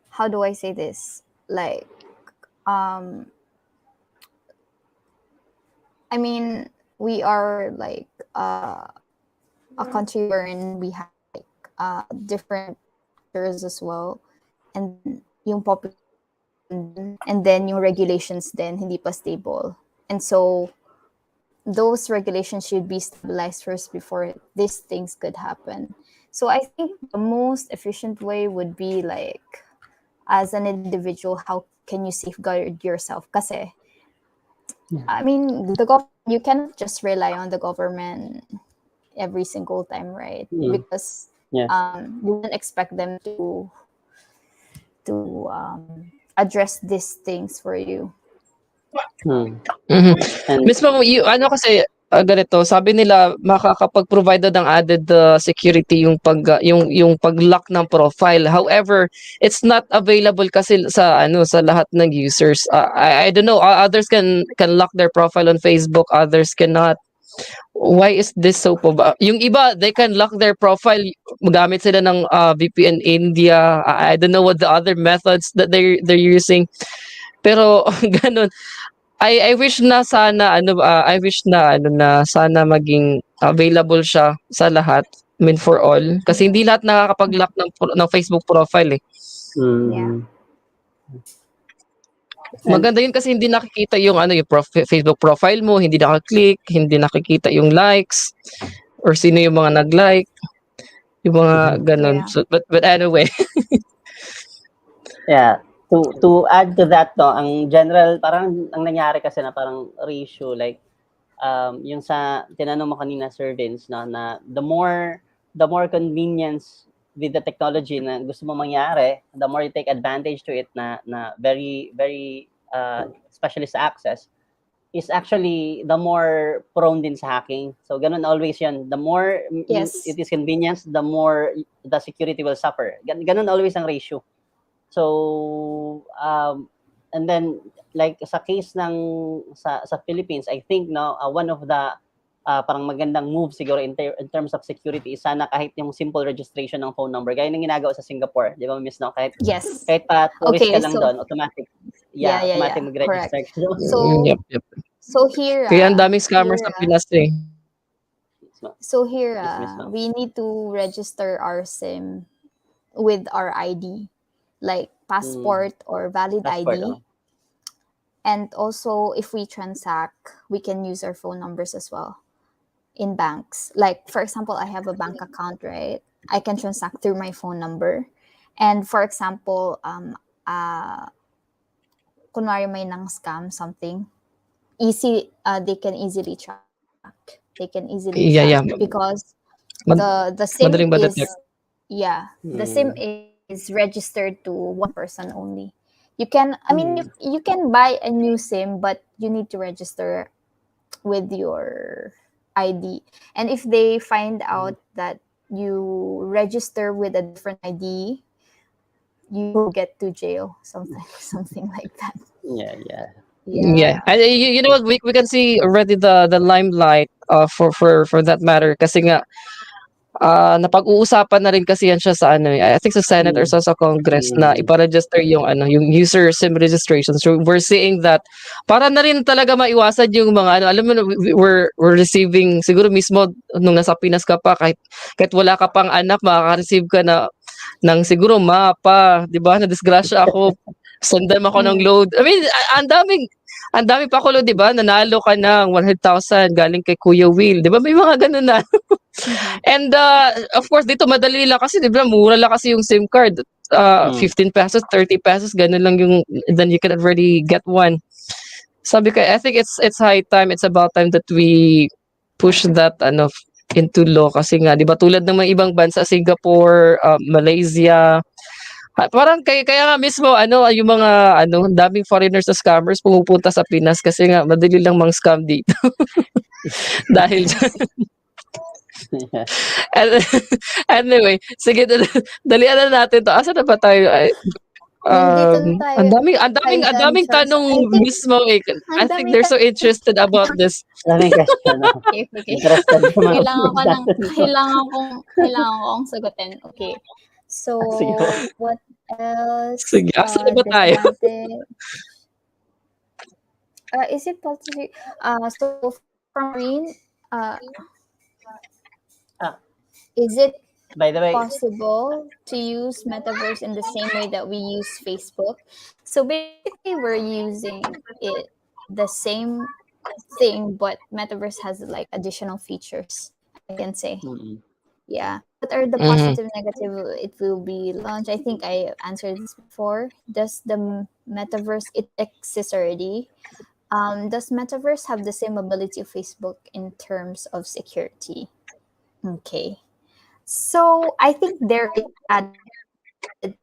how do I say this? Like, I mean, we are like a country wherein we have like different cultures as well, and yung population, and then yung regulations then hindi pa stable, and so those regulations should be stabilized first before these things could happen. So I think the most efficient way would be like, as an individual, how can you safeguard yourself? Kasi, I mean, the government, you cannot just rely on the government every single time, right? Mm. Because Yeah. you wouldn't expect them to address these things for you. Mm. Mhm. And Mismo ano kasi ganito, sabi nila makakapag-provide daw ng added security yung yung pag-lock ng profile. However, it's not available kasi sa sa lahat ng users. I don't know, others can lock their profile on Facebook, others cannot. Why is this so po ba? Yung iba, they can lock their profile, magamit sila ng VPN India. I don't know what the other methods that they're using. Pero ganun. I wish na sana I wish na na sana maging available siya sa lahat. I mean for all kasi hindi lahat nakakapag-lock ng Facebook profile eh. Yeah. mm. And Maganda yun kasi hindi nakikita yung yung Facebook profile mo, hindi naka-click, hindi nakikita yung likes or sino yung mga nag-like, yung mga ganun. Yeah. So, but anyway. yeah, to add to that, no, ang general, parang ang nangyari kasi na parang ratio, like, yung sa tinanong mo kanina, Sir Vince, no, na the more convenience with the technology na gusto mo mangyari, the more you take advantage to it na very specialist access, is actually the more prone din sa hacking. So ganun always yan. The more Yes. it is convenience, the more the security will suffer. Ganun always ang ratio. So and then like sa case ng sa Philippines, I think one of the parang magandang move siguro in terms of security is sana kahit yung simple registration ng phone number gaya ng ginagawa sa Singapore, di ba, Miss, no? Kahit Yes. pa tourist Okay, ka lang so doon, automatic automatic mag-register. So Yep. so here Kaya ang daming scammers sa Pinas eh. so here Yes, Miss Ma'am. we need to register our SIM with our ID, like passport or valid Passport, ID. And also, if we transact, we can use our phone numbers as well in banks. Like, for example, I have a bank account, right? I can transact through my phone number. And for example, kunwari may nang scam something, they can easily track. They can easily Yeah. track because Mad- the SIM madaling is ma-detect. the SIM is registered to one person only. You can, I mean, you can buy a new SIM, but you need to register with your ID. And if they find out that you register with a different ID, you will get to jail, something like that. Yeah. And you know what, we can see already the limelight for that matter kasi nga napag-uusapan na rin kasi yan siya sa I think sa Senate or sa Congress na ipa-register yung yung user SIM registration. So we're seeing that para na rin talaga maiwasan yung mga alam mo we're receiving siguro mismo nung nasa Pinas ka pa kahit wala ka pang anak makaka-receive ka na ng siguro mapa, 'di ba? Na disgrasya ako. Sundan ako ng load. I mean, ang daming pakulo, 'di ba? Nanalo ka ng 100,000 galing kay Kuya Will. 'Di ba? May mga ganun na. And of course dito madali lang kasi 'di ba mura lang kasi yung SIM card. 15 pesos, 30 pesos, ganun lang yung then you can already get one. Sabi ko, I think it's high time, it's about time that we push that into law kasi nga 'di ba tulad ng mga ibang bansa, Singapore, Malaysia, Parang kaya nga mismo yung mga ang daming foreigners na scammers pumupunta sa Pinas kasi nga madali lang mang-scam dito dahil Yeah. an- anyway, sige dalian na natin 'to. Asan na ba tayo? Nandito na Ang tayo daming ang kay daming ang John daming Charles. tanong I think mismo, eh. I ang think dami they're ka. so interested about this. Maraming question, no? Okay, okay. Interested sa mga Kailangan ko opinions ng natin. kailangan kong sagutin. Okay. So, Sige po. what else? Sige, asan na ba tayo? Disadvantage. Is it possible? So from Maureen, Ah, is it by the way, possible to use Metaverse in the same way that we use Facebook? So basically, we're using it the same thing, but Metaverse has like additional features, I can say. mm-mm. Yeah. What are the Mhm. positive, negative? It will be launched. I think I answered this before. Does the Metaverse, it exists already? Does Metaverse have the same ability of Facebook in terms of security? Okay. So I think there is added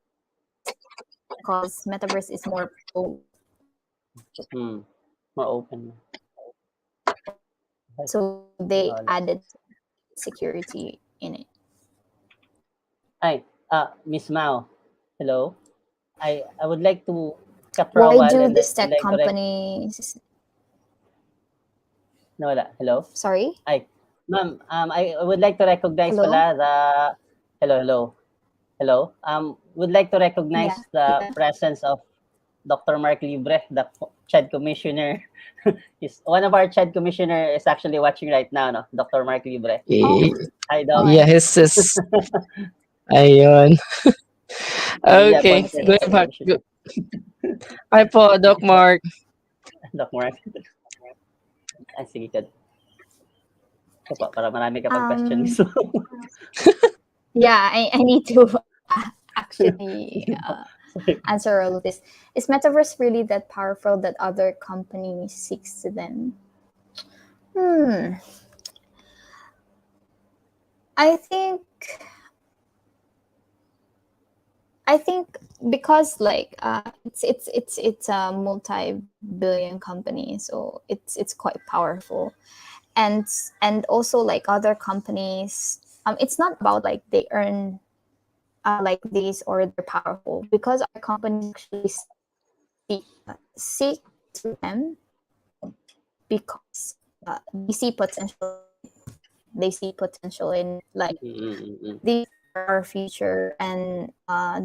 because Metaverse is more More open. so they Wala. added security in it. Ay, Miss Mao. Hello. I would like to cut for a Why while do and these then tech like correct. companies? Nawala. Hello. Sorry. Ay, ma'am, I would like to recognize Hello? pala the hello. Would like to recognize the Yeah. presence of Dr. Mark Libre, the CHED commissioner. Is one of our CHED commissioner is actually watching right now, no? Dr. Mark Libre. Eh, Hi, Doc. yeah, ayun. Newly Okay, appointed go Yes. CHED ahead. commissioner. Hi po, Doc Mark. Doc Mark. Ay, sige, Ted. Ito po, para marami ka pag-question. So, Yeah, I need to actually sorry. answer all of this. Is Metaverse really that powerful that other companies seeks to them? I think because like it's a multi-billion company, so it's quite powerful, and also like other companies, it's not about like they earn like these or they're powerful, because our companies actually seek to them because they see potential. They see potential in like these are our future, and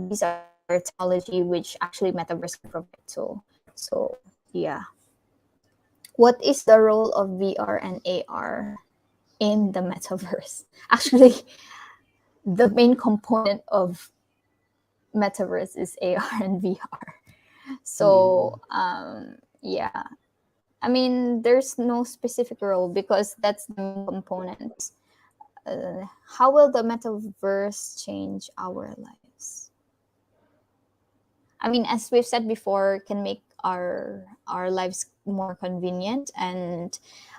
these are technology which actually Metaverse can provide. So yeah. What is the role of VR and AR in the Metaverse? Actually, the main component of Metaverse is AR and VR. So yeah. I mean, there's no specific role because that's the main component. How will the Metaverse change our lives? I mean, as we've said before, can make our lives more convenient, and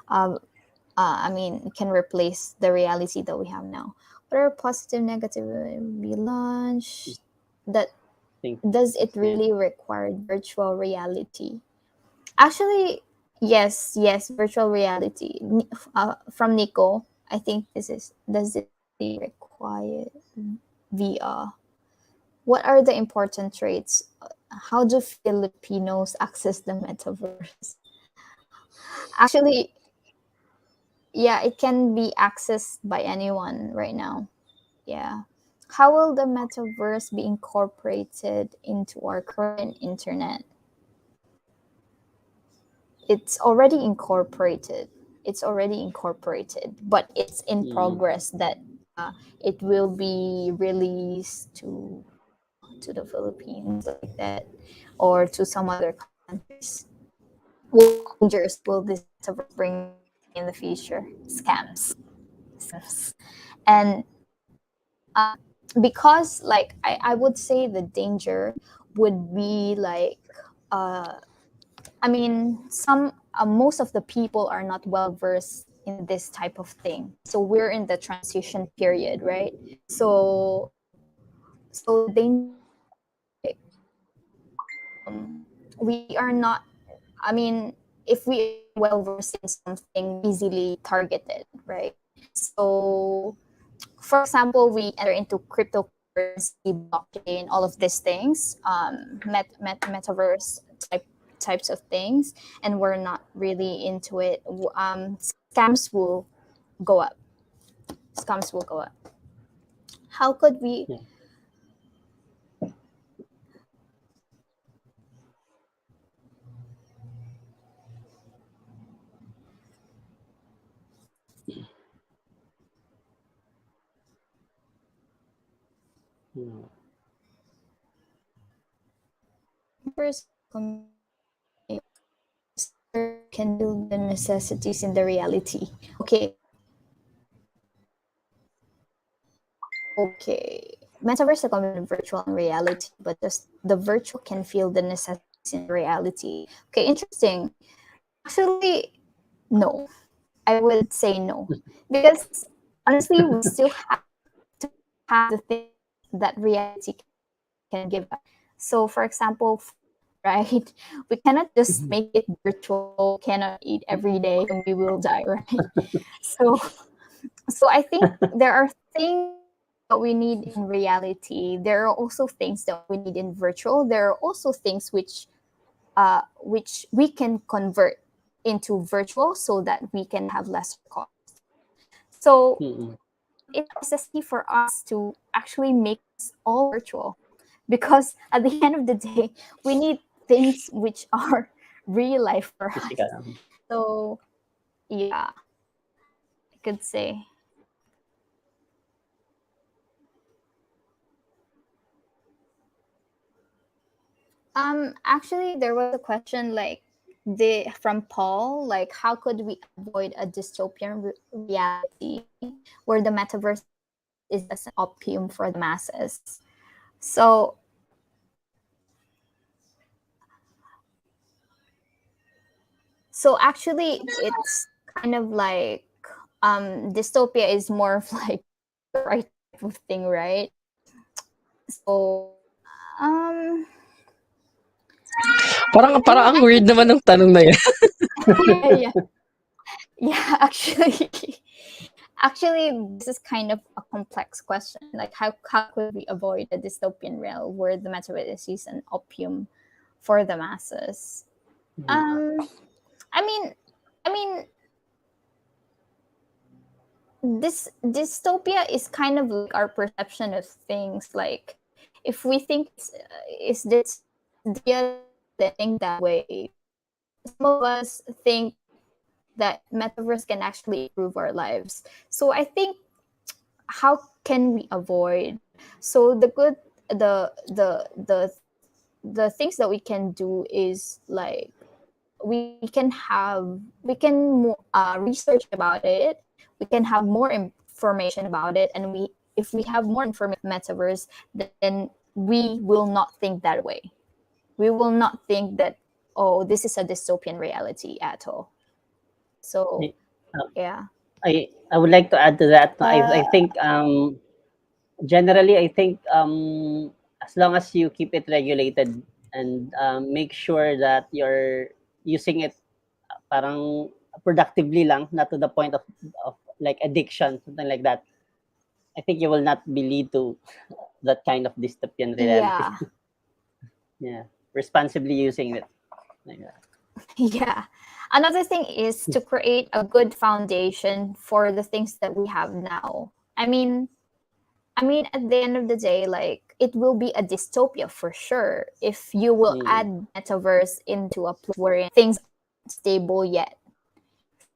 I mean, it can replace the reality that we have now. What are positive, negative? Be launched. That does it really require virtual reality? Actually, yes, virtual reality. From Nico, I think this is, does it really require VR? What are the important traits? How do Filipinos access the metaverse? Actually, yeah, it can be accessed by anyone right now. Yeah. How will the metaverse be incorporated into our current internet? It's already incorporated. But it's in progress that it will be released to the Philippines like that, or to some other countries. What dangers will this metaverse bring in the future? Scams. And because like I would say the danger would be like I mean, most of the people are not well versed in this type of thing. So we're in the transition period, right? So the danger we are not, I mean, if we are well versed in something, easily targeted, right? So, for example, we enter into cryptocurrency, blockchain, all of these things, metaverse types of things, and we're not really into it. Scams will go up. Scams will go up. How could we? Yeah. Mm. First, can build the necessities in the reality. Okay. Metaverse is a combination of virtual and reality, but just the virtual can feel the necessities in reality. Okay, interesting. Actually, no. I would say no. Because honestly, we still have to have the things that reality can give us. So, for example, right, we cannot just make it virtual, cannot eat every day, and we will die, right? So, so I think there are things that we need in reality. There are also things that we need in virtual. There are also things which we can convert into virtual so that we can have less cost. So Mm-mm. it's a necessity for us to actually make this all virtual, because at the end of the day, we need things which are real life for us. Physical. So yeah, I could say. Actually, there was a question like from Paul, like how could we avoid a dystopian reality where the metaverse is as an opium for the masses? So, so actually, it's kind of like dystopia is more of like the right type of thing, right? So, um, Parang I ang weird could naman say, ng tanong na yan. yeah, yeah, yeah. Actually, actually, this is kind of a complex question. Like, how could we avoid a dystopian realm where the metaverse is an opium for the masses? Mm. Um, I mean, I mean, this dystopia is kind of like our perception of things. Like, if we think is this dystopia, then think that way. Some of us think that metaverse can actually improve our lives. So I think, how can we avoid? So the good, the things that we can do is like we can research about it. We can have more information about it, and we if we have more information metaverse, then we will not think that way. We will not think that, oh, this is a dystopian reality at all. So Um, yeah. I would like to add to that. I uh, think generally I think as long as you keep it regulated and make sure that you're using it parang productively lang, not to the point of like addiction, something like that. I think you will not be lead to that kind of dystopian reality. yeah. Yeah, responsibly using it. Like that. Yeah. Another thing is to create a good foundation for the things that we have now. I mean, at the end of the day, like it will be a dystopia for sure if you will Mm. add metaverse into a place where things aren't stable yet.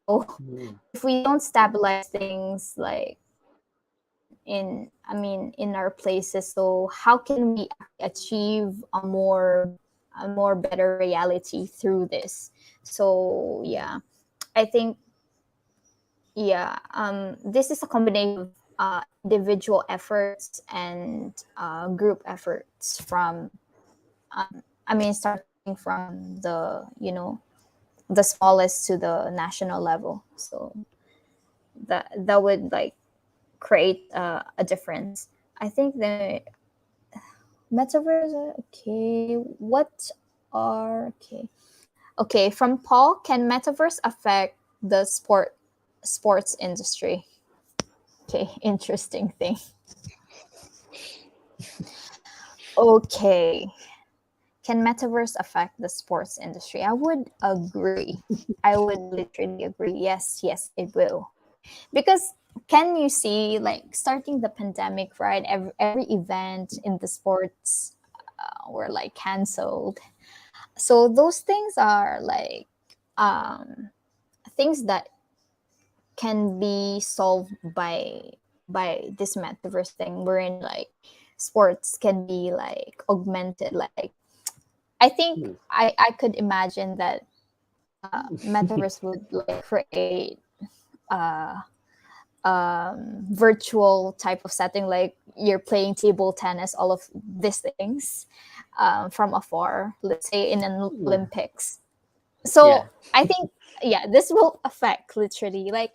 So Mm. if we don't stabilize things like in our places, so how can we achieve a more better reality through this? So yeah, I think, yeah, this is a combination of individual efforts and group efforts from starting from the smallest to the national level. So that would like create a difference. I think the metaverse. Okay, what? Okay. Okay, from Paul, can metaverse affect the sports industry? Okay, interesting thing. Okay. Can metaverse affect the sports industry? I would agree. I would literally agree. Yes, yes, it will. Because can you see, like, starting the pandemic, right? Every event in the sports were like canceled. So those things are like things that can be solved by this metaverse thing, wherein like sports can be like augmented. Like I think I could imagine that metaverse would like create virtual type of setting, like you're playing table tennis, all of these things from afar, let's say in an Olympics. So Yeah. I think, yeah, this will affect literally, like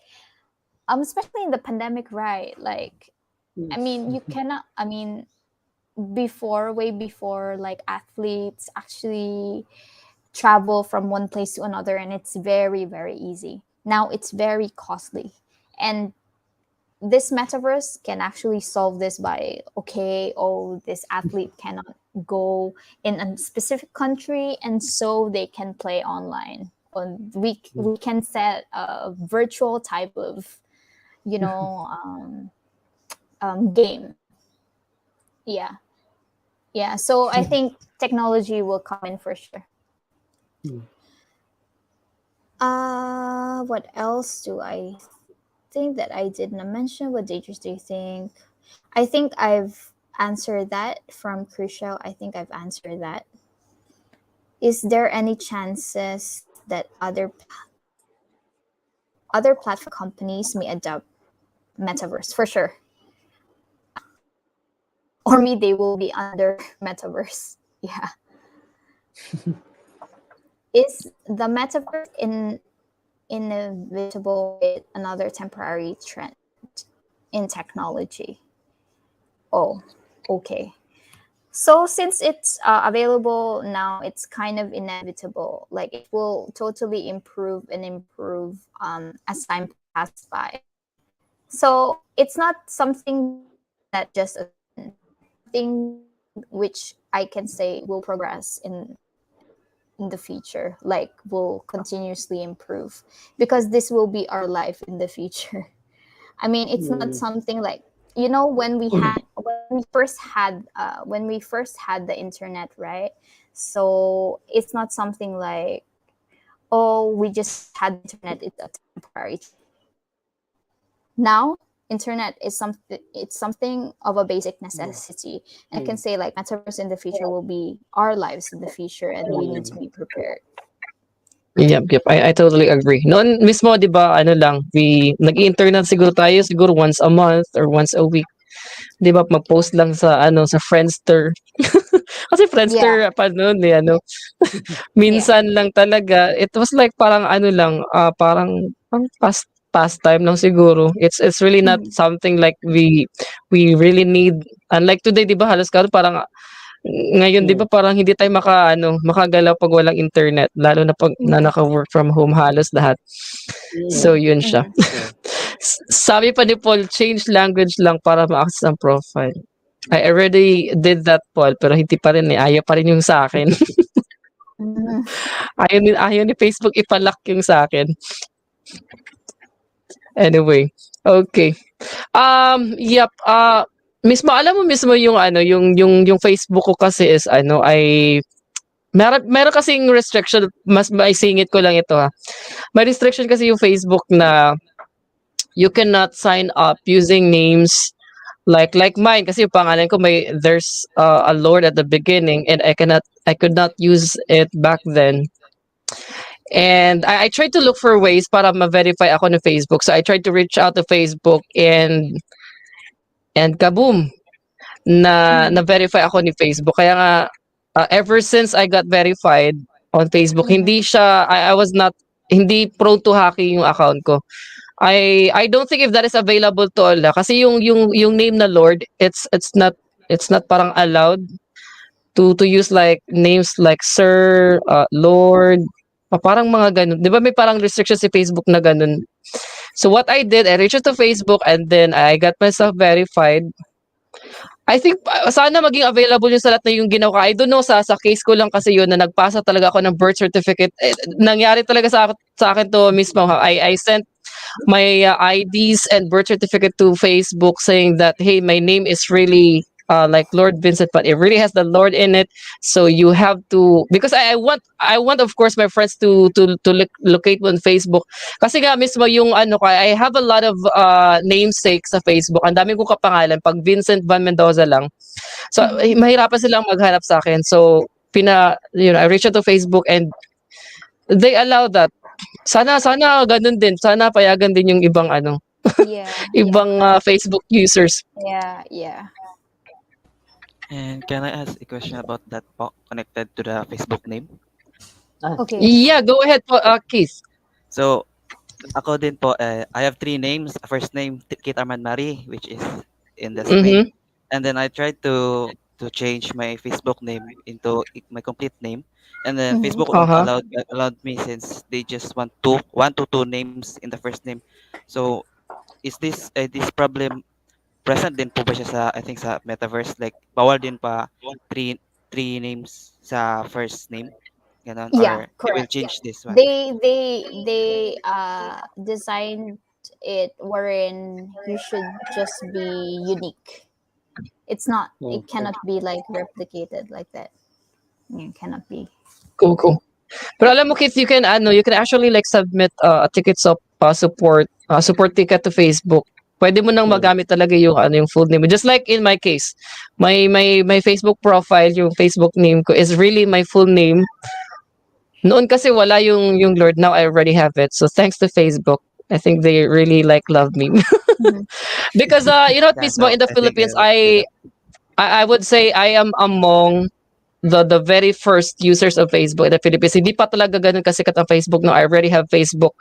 especially in the pandemic, right? Like I mean, you cannot, I mean, before, way before, like athletes actually travel from one place to another, and it's very, very easy. Now it's very costly. And this metaverse can actually solve this by, okay, oh, this athlete cannot go in a specific country, and so they can play online. We can set a virtual type of, you know, game. Yeah. Yeah. So I think technology will come in for sure. What else do I think that I didn't mention? What dangers do you think? I think I've answered that from Crucial. I think I've answered that. Is there any chances that other platform companies may adopt metaverse? For sure. Or maybe they will be under metaverse. Yeah. Is the metaverse inevitable with another temporary trend in technology? Oh, okay. So since it's available now, it's kind of inevitable. Like it will totally improve and improve as time passes by. So it's not something that just a thing which I can say will progress in the future, like will continuously improve, because this will be our life in the future. I mean, it's not something like, you know, when we first had the internet, right? So it's not something like, oh, we just had internet, it's a temporary. Now internet is something, it's something of a basic necessity. And I can say like metaverse in the future will be our lives in the future, and we need to be prepared. Yep, yep. I totally agree. Noon mismo, 'di ba, ano lang, nag-internet siguro tayo siguro once a month or once a week. 'Di ba, mag-post lang sa ano, sa Friendster. Kasi Yeah, Friendster pa noon eh, ano, yeah. minsan lang talaga. It was like parang ano lang, parang pastime lang siguro. It's really not Mhm. something like we really need. Unlike today, 'di ba, halos karon parang ngayon 'di ba parang hindi tayo maka-ano, makagalaw 'pag walang internet, lalo na 'pag na Mhm. naka-work from home halos lahat. So yun siya. Mhm. Sabi pa ni Paul, change language lang para ma-access ang profile. I already did that, Paul, pero hindi pa rin eh, ayaw pa rin yung sa'kin. Mhm. Ayaw ni Facebook ipa-lock yung sa'kin. Anyway, okay. Yep, mismo alam mo mismo yung ano, yung Facebook ko kasi is ano, ay meron kasing restriction, mas maisingit ko lang ito, ha. May restriction kasi yung Facebook na you cannot sign up using names like mine, kasi yung pangalan ko there's a Lord at the beginning, and I could not use it back then. And I tried to look for ways para ma-verify ako ng Facebook. So I tried to reach out to Facebook, and kaboom, na-verify ako ni Facebook. Kaya nga ever since I got verified on Facebook, Mhm. I was not, hindi prone to hacking yung account ko. I don't think if that is available to all, kasi yung name na Lord, it's not parang allowed to use like names like Sir, Lord, parang mga ganun. 'Di ba may parang restriction si Facebook na ganun? So what I did, I reached out to Facebook and then I got myself verified. I think sana maging available yun sa lahat na yung ginawa ko. I don't know sa case ko lang kasi yun na nagpasa talaga ako ng birth certificate. Nangyari talaga sa akin to mismo. I sent my IDs and birth certificate to Facebook saying that hey, my name is really like Lord Vincent, but it really has the Lord in it. So you have to because I want of course my friends to locate me on Facebook. Kasi nga mismo yung ano ko, I have a lot of namesakes sa Facebook. Ang dami kong kapangalan pag Vincent Van Mendoza lang. So mahirapan silang maghanap sa akin. So I reached out to Facebook and they allow that. Sana ganun din. Sana payagan din yung ibang Yeah. ibang Facebook users. Yeah. And can I ask a question about that po, connected to the Facebook name? Okay. Yeah, go ahead po, Keith. So, ako din po, I have 3 names. First name, Kit Armand Marie, which is in the Spain. And then I tried to change my Facebook name into my complete name. And then Facebook won't allowed me since they just want 1 to 2 names in the first name. So, is this problem present din po ba siya sa, I think, sa Metaverse? Like, bawal din pa 3 names sa first name? Ganon? Yeah, Or they will correct. change this one? They designed it wherein you should just be unique. It's not. It cannot be like replicated like that. It cannot be. Cool. Pero alam mo, Keith, you can actually like submit a tickets of support ticket to Facebook. Pwede mo nang magamit talaga yung yung full name. Just like in my case, my Facebook profile, yung Facebook name ko is really my full name. Noon kasi wala yung Lord, now I already have it. So thanks to Facebook, I think they really like love me. Because you know what, Yeah, mismo so in the I think Philippines, I will do that. I would say I am among the very first users of Facebook in the Philippines. Hindi pa talaga ganun kasikat ang Facebook. No, I already have Facebook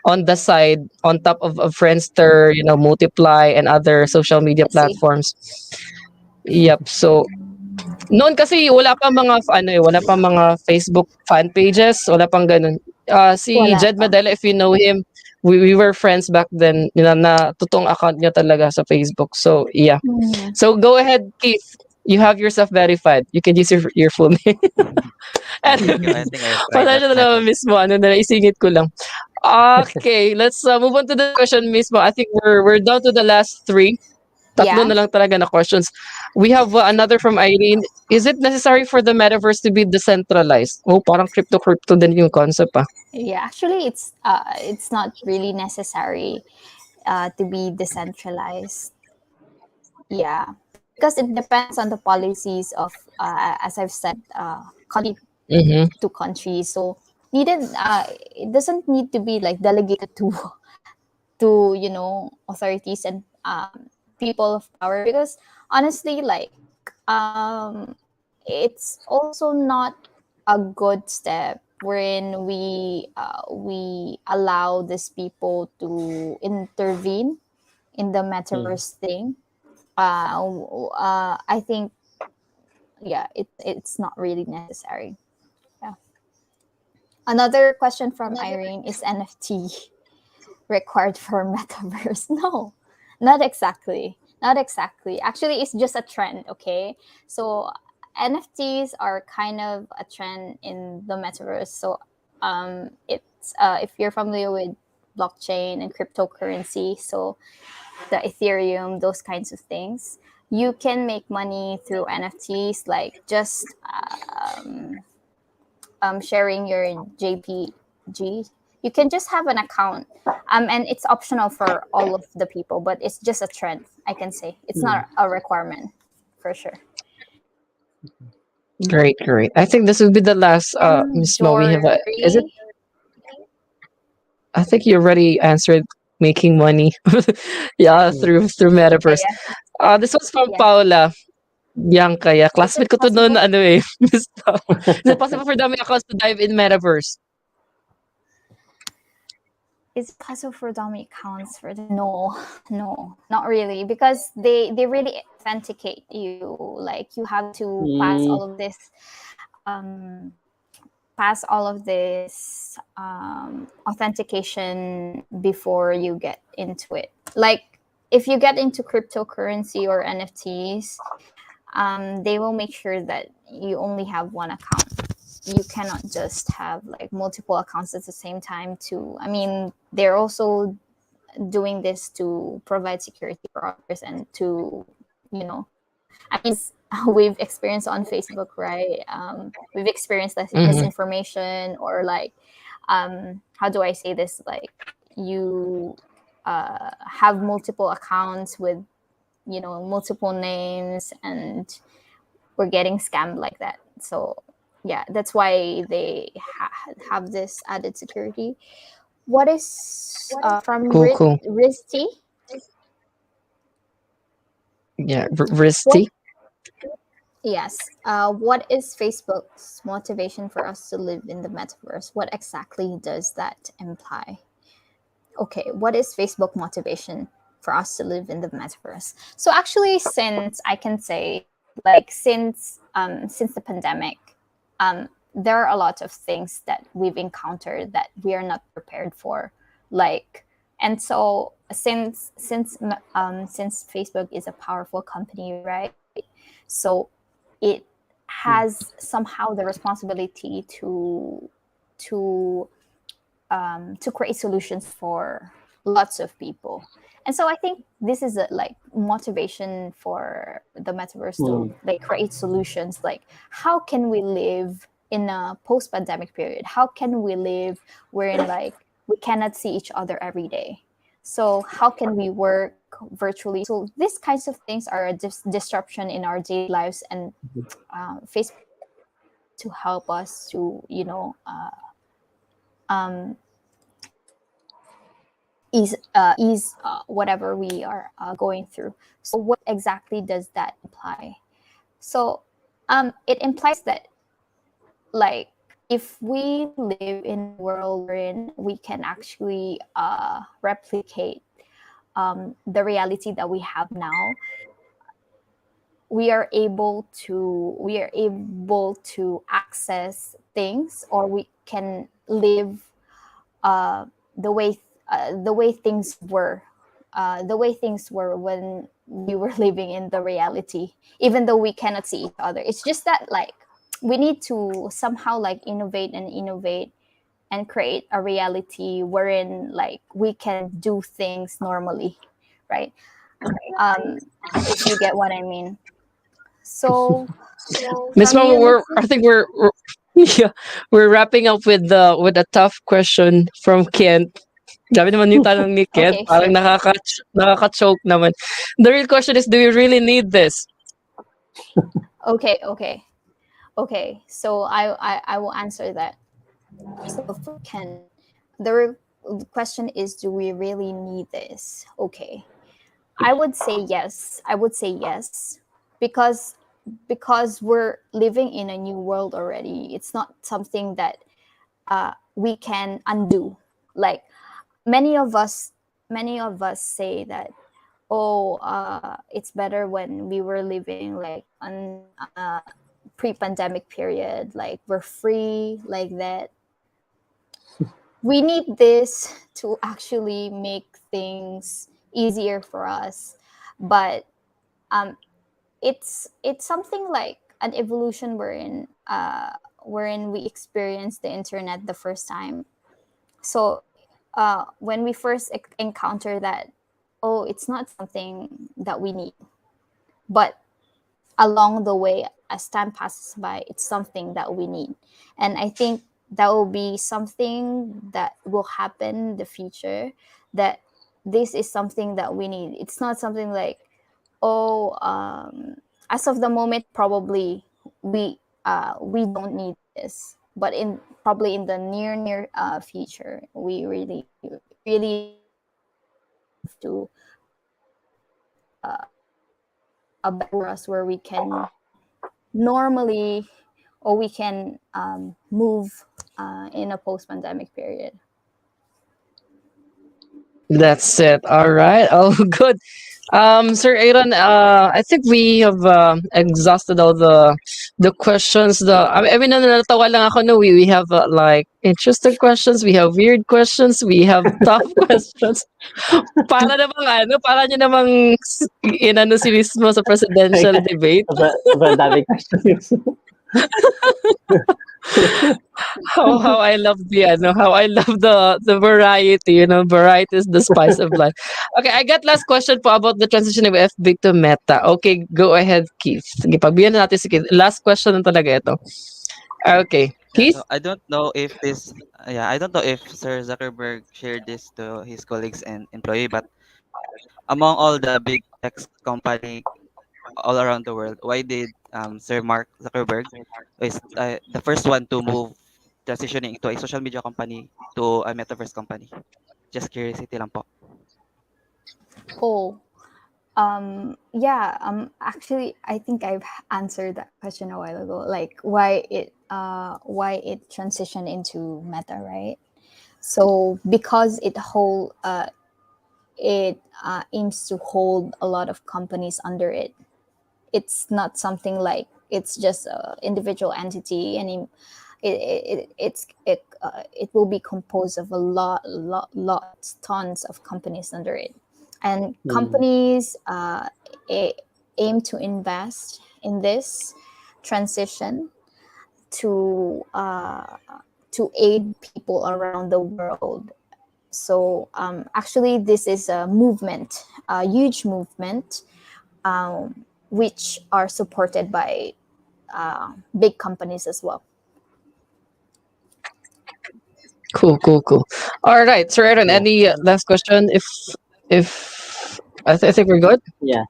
on the side, on top of Friendster, Multiply, and other social media I see. platforms. Yep. So, noon kasi wala pa mga Facebook fan pages, wala pang ganun. Si Wala Jed pa. Medela, if you know him, we were friends back then, na totoong account niya talaga sa Facebook. So, yeah. So, go ahead, Keith. You have yourself verified. You can use your full name. Thank you. I think I'll try that Pasensya na naman method. mismo. Isingit ko lang. Okay, let's move on to the question mismo. I think we're down to the last 3. Tatlo Yeah. na lang talaga na questions. We have another from Irene. Is it necessary for the metaverse to be decentralized? Oh, parang crypto din yung concept Yeah. Actually, it's not really necessary to be decentralized. Yeah, because it depends on the policies of, as I've said, country to country. So it doesn't need to be like delegated to authorities and people of power, because honestly, like it's also not a good step wherein we allow these people to intervene in the metaverse thing. I think, yeah, it's not really necessary. Yeah. Another question from Irene: is NFT required for metaverse? No, not exactly. Not exactly. Actually, it's just a trend. Okay, so NFTs are kind of a trend in the metaverse. So it's if you're familiar with blockchain and cryptocurrency, so the Ethereum, those kinds of things, you can make money through NFTs, like just sharing your JPG. You can just have an account, and it's optional for all of the people, but it's just a trend. I can say it's not a requirement, for sure. Great. I think this will be the last Miss Mo. We have is it? I think you already answered making money. Yeah, through metaverse. This was from Paula. Bianca, yeah. Classmate ko to noon, Miss Pao. Is it possible for dummy accounts to dive in metaverse? Is possible for dummy accounts for the no, no, not really, because they really authenticate you. Like you have to um pass all of this authentication before you get into it. Like if you get into cryptocurrency or NFTs, they will make sure that you only have one account. You cannot just have like multiple accounts at the same time. I mean, they're also doing this to provide security for others and to, I mean, we've experienced on Facebook, right? We've experienced this Mhm. misinformation, or like, how do I say this? Like, you have multiple accounts with, multiple names, and we're getting scammed like that. So, yeah, that's why they have this added security. What is from Cool, cool. Risty? Yeah, What Risty. Yes. What is Facebook's motivation for us to live in the metaverse? What exactly does that imply? Okay, what is Facebook motivation for us to live in the metaverse? So actually, since I can say, like, since the pandemic, there are a lot of things that we've encountered that we are not prepared for, like, and so since Facebook is a powerful company, right? So it has somehow the responsibility to create solutions for lots of people. And so I think this is a like motivation for the metaverse to like create solutions, like how can we live in a post-pandemic period? How can we live wherein like we cannot see each other every day? So how can we work virtually? So these kinds of things are a disruption in our daily lives, and Facebook to help us to um, ease whatever we are going through. So what exactly does that imply? So it implies that, like, if we live in a world wherein we can actually replicate the reality that we have now, we are able to access things, or we can live uh, the way the way things were when we were living in the reality, even though we cannot see each other. It's just that, like, we need to somehow like innovate and create a reality wherein like we can do things normally, right? If you get what I mean. So Miss from Mama, I Unity. think yeah, we're wrapping up with a tough question from Kent. Grabe naman yung tanong ni Kent. Okay, Parang sure. nakaka-choke naman. The real question is, do you really need this? Okay, so I will answer that. So for Ken, the question is, do we really need this? Okay, I would say yes, because we're living in a new world already. It's not something that we can undo. Like, many of us say that, oh, it's better when we were living like on a pre-pandemic period, like we're free like that. We need this to actually make things easier for us, but um, it's something like an evolution wherein we experience the internet the first time. So when we first encounter that, oh, it's not something that we need, but along the way, as time passes by, it's something that we need. And I think that will be something that will happen in the future, that this is something that we need. It's not something like, oh, as of the moment, probably we don't need this, but in probably in the near future, we really have to a better us where we can normally, or we can move in a post-pandemic period. That's it. All right. Oh, good. Sir Aaron, I think we have exhausted all the questions. I mean, natawa lang ako. No, we have like interesting questions. We have weird questions. We have tough questions. Para namang ano, para nyo namang inano si mismo sa presidential debate. Sobrang dami questions. How I love the ano, how I love the variety, variety is the spice of life. Okay, I got last question po about the transition of FB to Meta. Okay, go ahead, Keith. Sige, pagbigyan na natin si Keith. Last question na talaga ito. Okay, Yeah, Keith? so I don't know if this, yeah, I don't know if Sir Zuckerberg shared this to his colleagues and employee, but among all the big tech company all around the world, why did Sir Mark Zuckerberg is the first one to move transitioning to a social media company to a metaverse company? Just curiosity lang po. Oh, yeah. Actually, I think I've answered that question a while ago. Like why it transitioned into Meta, right? So because it aims to hold a lot of companies under it. It's not something like it's just a individual entity, and it will be composed of a lots tons of companies under it, and companies aim to invest in this transition to aid people around the world. So actually, this is a movement, a huge movement, which are supported by big companies as well. Cool. All right, Sir Aaron, Yeah. any last question? If I think we're good. Yeah.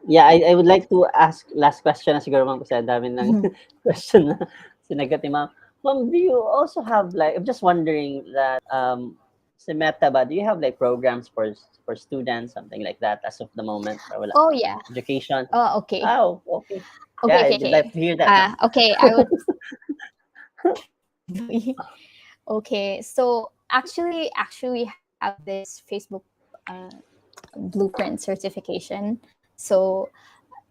Yeah, I would like to ask last question na siguro ma'am kasi ang dami ng question na sinagot ni ma'am. Ma'am, do you also have like, I'm just wondering that sa Meta ba, do you have like programs for students, something like that as of the moment? Or wala? Oh yeah. Education? Oh okay. Oh, okay. Okay. Yeah, Okay. I'd like to hear that. ma'am. Okay. I would. Okay. So actually, we have this Facebook blueprint certification. So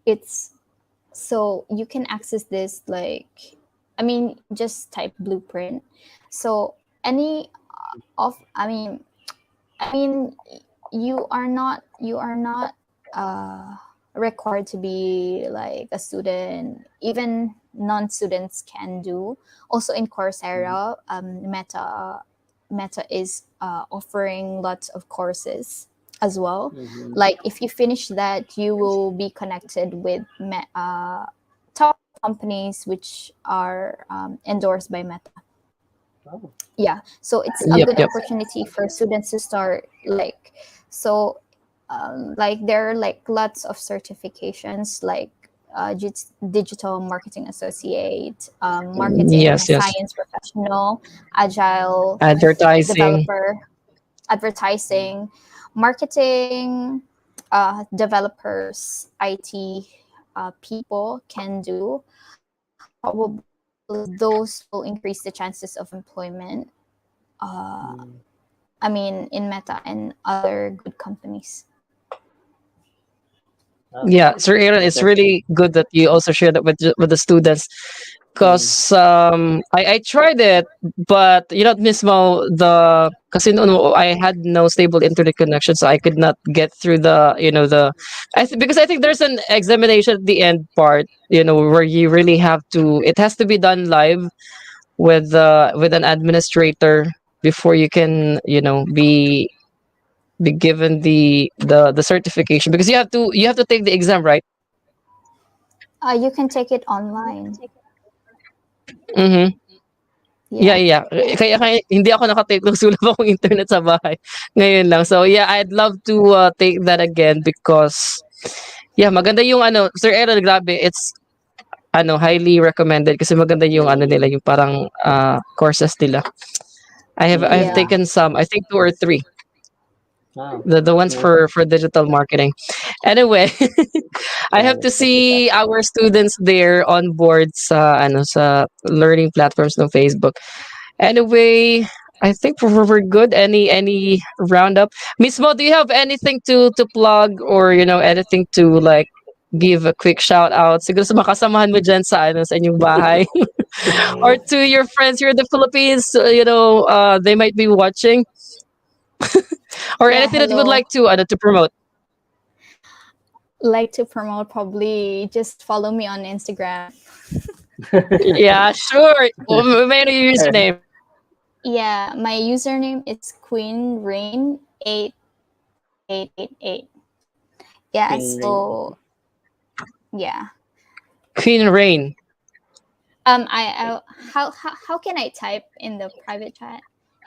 it's so you can access this like, I mean, just type blueprint. So any of I mean, you are not required to be like a student. Even non-students can do. Also in Coursera, Meta is offering lots of courses as well. Like if you finish that, you will be connected with top companies which are endorsed by Meta. Oh. Yeah, so it's a Yep, good yep. opportunity for students to start like there are like lots of certifications like digital marketing associate, marketing Yes. science professional, agile Advertising. developer, advertising, marketing, developers, IT people can do. Probably those will increase the chances of employment. In Meta and other good companies. Oh. Yeah, Sir Aaron, it's really good that you also share that with the students. Because I tried it, but mismo kasi I had no stable internet connection, so I could not get through because I think there's an examination at the end part, where you really have to, it has to be done live with an administrator before you can, be given the certification, because you have to take the exam, right? You can take it online. Mm-hmm. Yeah. Yeah. Kaya hindi ako nakatake nung sulat akong internet sa bahay. Ngayon lang. So yeah, I'd love to take that again because yeah, maganda yung Sir Aaron, grabe. It's highly recommended kasi maganda yung nila, yung parang courses nila. I have Yeah. taken some, I think 2 or 3. Wow. The ones for digital marketing. Anyway, I have to see our students there on board sa sa learning platforms ng Facebook. Anyway, I think we're good. Any roundup? Miss Mo, do you have anything to plug, or anything to like give a quick shout out? Siguro sa makasamahan mo dyan sa sa inyong bahay, or to your friends here in the Philippines. They might be watching, or Yeah, anything that you would hello. like to promote. Like to promote, probably just follow me on Instagram. Yeah, sure. Well, may I know your username? Yeah, my username is Queen Rain 8888. Yeah, Queen Rain. so yeah. Queen Rain. I how can I type in the private chat?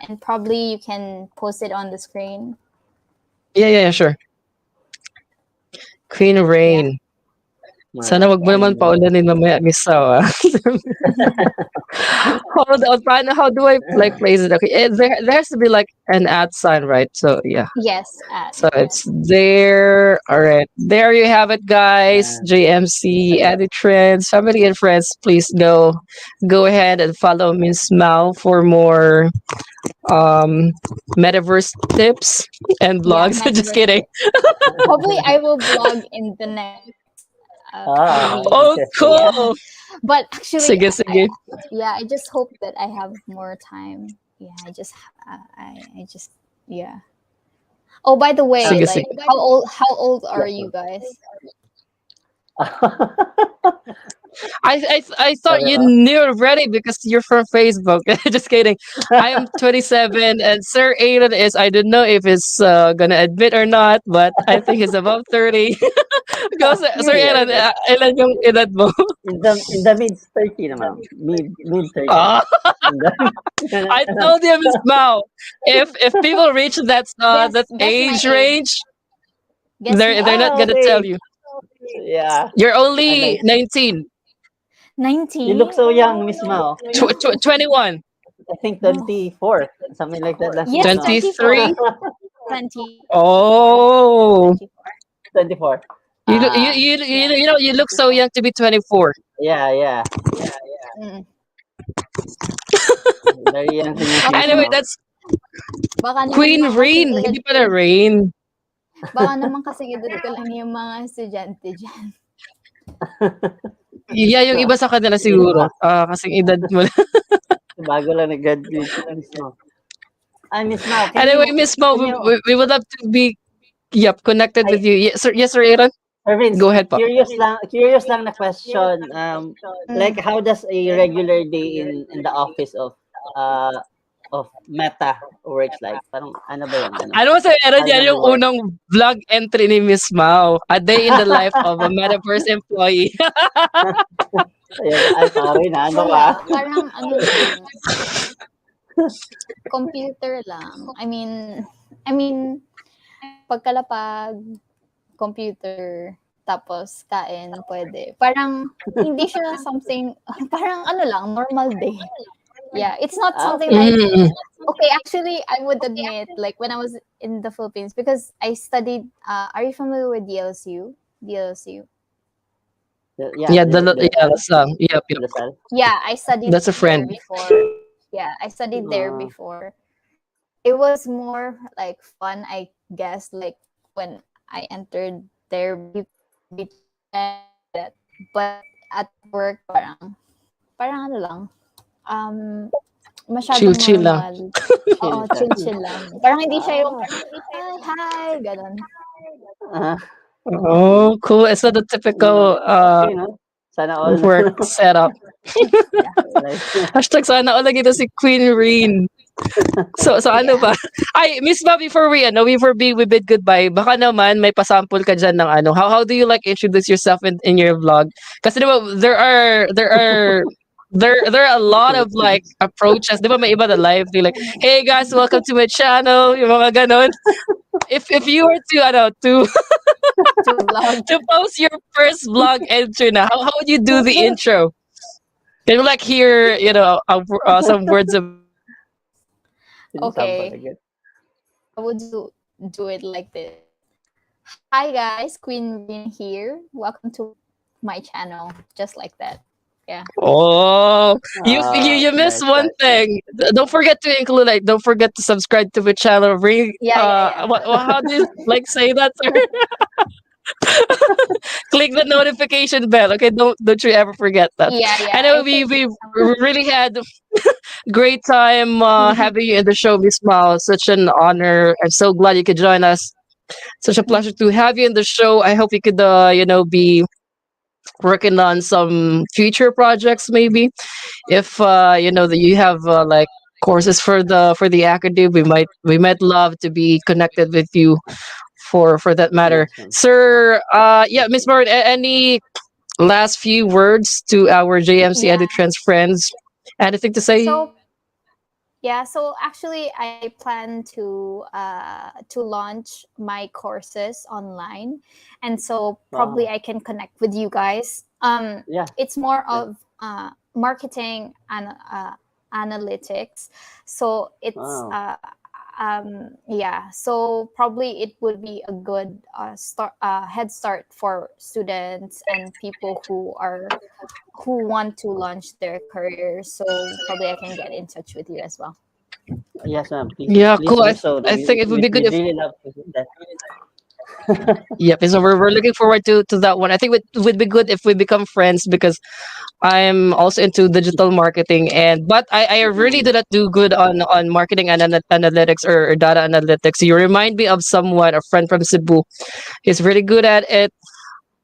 And probably you can post it on the screen. Yeah, sure. Queen Yeah. Rain. Sana wag mo Yeah. naman paulanin mamaya, Miss Sawa. Hold on, how do I like place it? Okay, there has to be like an at sign, right? So yeah. Yes, So it's there. All right. There you have it, guys. JMC, EduTrends, family and friends. Please go ahead and follow Miss Mal for more metaverse tips and yeah, blogs. Just metaverse. kidding. Probably I will blog in the next few weeks. Oh, Interesting. Yeah. cool. But actually, Sige, sige. I just hope that I have more time. Yeah, I just yeah. Oh, by the way, Sige, like sige. how old are you guys? I thought you knew already because you're from Facebook. Just kidding. I am 27 and Sir Aiden is, I don't know if he's gonna admit or not, but I think he's above 30. Go, Sir Yes, Aiden, yes. ilan yung edad mo? In the mid 30 naman. Mid 30. Ah, In I told you, Miss Mao, if people reach that Guess my age age. range, Guess my they're not age. gonna tell you. Yeah. You're And only 19, 19. you look so young, Miss Mao. 21, I think 24. Something like that last Yes, week, no? 23. 20. Oh, 24. you look so young to be 24. Yeah. Mm. Very young to Miss Anyway, Mao. that's Baka naman Queen mga Rain. kasing Hindi edad pala ko, Rain. baka naman kasing edad ko lang yung mga estudyante dyan. Yeah, yung iba sa kanila siguro. Kasing edad mo. Bago lang nag-graduate si Miss Mao. Miss Mao, Anyway, Miss Mo, we would love to be connected with you. Yes, sir, Aaron. Vince, Go ahead, pa. curious lang na question. Like Mm. how does a regular day in the office of Meta works like? Parang ano ba yun? Ano? Ano mo, Sir Aaron, How yan does yung it work? unang vlog entry ni Miss Mau. A day in the life of a Metaverse employee. Ay, sorry na. Ano Wala, ka? parang ano lang. Computer lang. I mean, pagkalapag, computer, tapos kain, pwede. Parang, hindi siya something, parang ano lang, normal day. Yeah, it's not something like, Mm. okay, actually, I would admit, like, when I was in the Philippines, because I studied, are you familiar with DLSU? DLSU? Yeah, that's yep. Lasal. Yeah, I studied That's a friend. there before. Yeah, I studied there before. It was more like fun, I guess. Like when I entered there, you could be that. But at work, parang ano lang. Masyadong Chill lang. normal. Oo, chill lang. Parang hindi siya yung, hi, ganun. Oh, cool. It's not the typical Okay, no? Sana all. work setup. Hashtag sana all lagi si Queen Rain. So ano ba? Ay, Miss Ba, before we bid goodbye, baka naman may pasample ka dyan ng ano. How do you like introduce yourself in your vlog? Kasi diba, there are a lot of like approaches. Diba may iba na live, they like, hey guys, welcome to my channel, yung mga ganon. If you were to to post your first vlog entry na, how would you do the intro? Can you like hear, some words of Okay. I would do it like this. Hi guys, Queen Rain here. Welcome to my channel. Just like that. Yeah. Oh, you missed Nice, one nice, nice. thing. Don't forget to include, like, don't forget to subscribe to the channel. Ring, Yeah, yeah, how do you like say that, sir? Click the notification bell. Okay, don't you ever forget that. yeah, I yeah. know I think we really had great time having you in the show, Miss Mao. Such an honor. I'm so glad you could join us. Such a pleasure to have you in the show. I hope you could be working on some future projects, maybe if that you have like courses for the academy. We might love to be connected with you for that matter, Yes, ma'am. sir. Yeah, Yes, Miss ma'am. Maureen, any last few words to our JMC yeah. EduTrends friends? Anything to say? So yeah, so actually I plan to launch my courses online, and so probably Wow. I can connect with you guys. Yeah. It's more Yeah. of marketing and analytics. So it's Wow. yeah, so probably it would be a good head start for students and people who want to launch their careers. So probably I can get in touch with you as well. Yes, ma'am. Yeah, Please cool. do so. I think it would be good We'd if. really love to hear that. Yep, so we're looking forward to that one. I think it would be good if we become friends because I'm also into digital marketing, but I really do not do good on marketing and analytics or data analytics. You remind me of someone, a friend from Cebu. He's really good at it.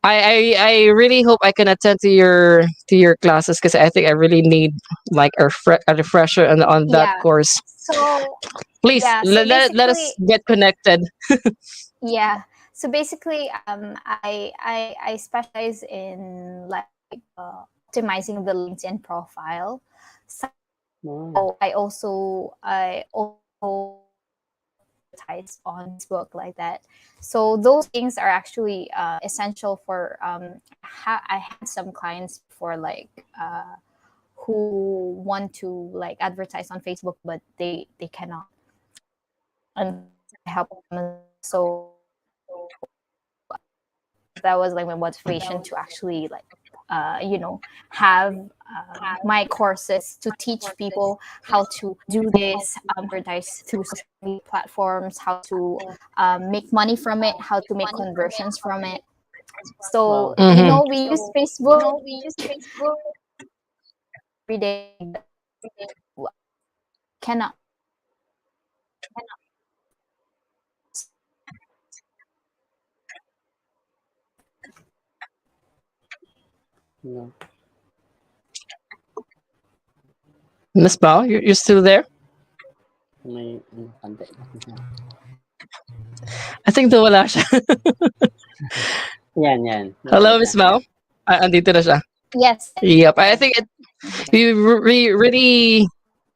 I really hope I can attend to your classes because I think I really need like a refresher on that Yeah. course. So Please yeah, so let us basically, get connected. yeah. So basically, I specialize in like optimizing the LinkedIn profile. So Wow. I also advertise on Facebook like that. So those things are actually essential for. I had some clients for like who want to like advertise on Facebook, but they cannot, and I help them. So that was like my motivation to actually like have my courses to teach people how to do this, advertise through social media platforms, how to make money from it, how to make conversions from it. So Wow. Hmm. we use Facebook every day, but cannot. No. Miss Bao, you're still there? May konti. I think nawala siya. Yan, yan. Hello, Nabalik na. Miss Bao. Andito na siya. Yes, yes, Yep. I yes. think I'm here. really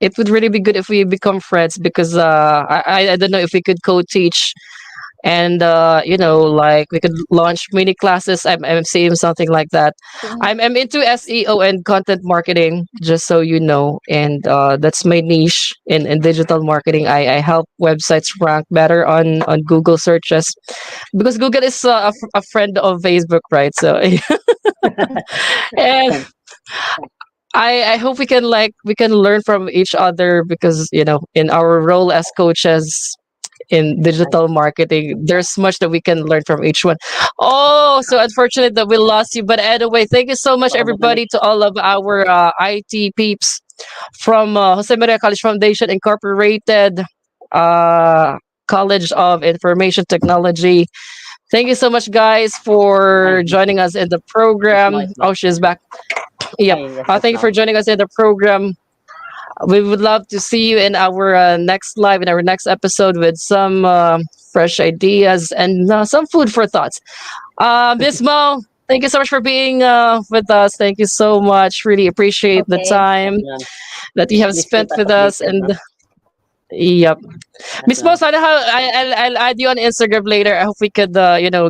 it would really be good if we become friends because I don't know if we could co-teach and like we could launch mini classes. I'm seeing something like that. Mhm. I'm into SEO and content marketing, just so you know, and that's my niche in digital marketing. I help websites rank better on Google searches because Google is a friend of Facebook, right? So and I hope we can learn from each other because in our role as coaches in Nice. digital marketing, there's much that we can learn from each one. Oh, so unfortunate that we lost you, but anyway, thank you so much, Baka bumalik. everybody, to all of our IT peeps from Jose Maria College Foundation Incorporated, uh, College of Information Technology. Thank you so much, guys, Ay, for joining us in the it's mo, program. it's mo. Oh, she's back. Yep. Ay, yes, it's Thank you for mo. joining us in the program. We would love to see you in our next live, in our next episode with some fresh ideas and some food for thoughts. Miss Mo, thank you so much for being with us. Thank you so much. Really appreciate the Okay. Yes, time ma'am. that you have Please keep spent us with us. updated, no? And yep. Yes, Miss Mo, ma'am. sana I'll add you on Instagram later. I hope we could,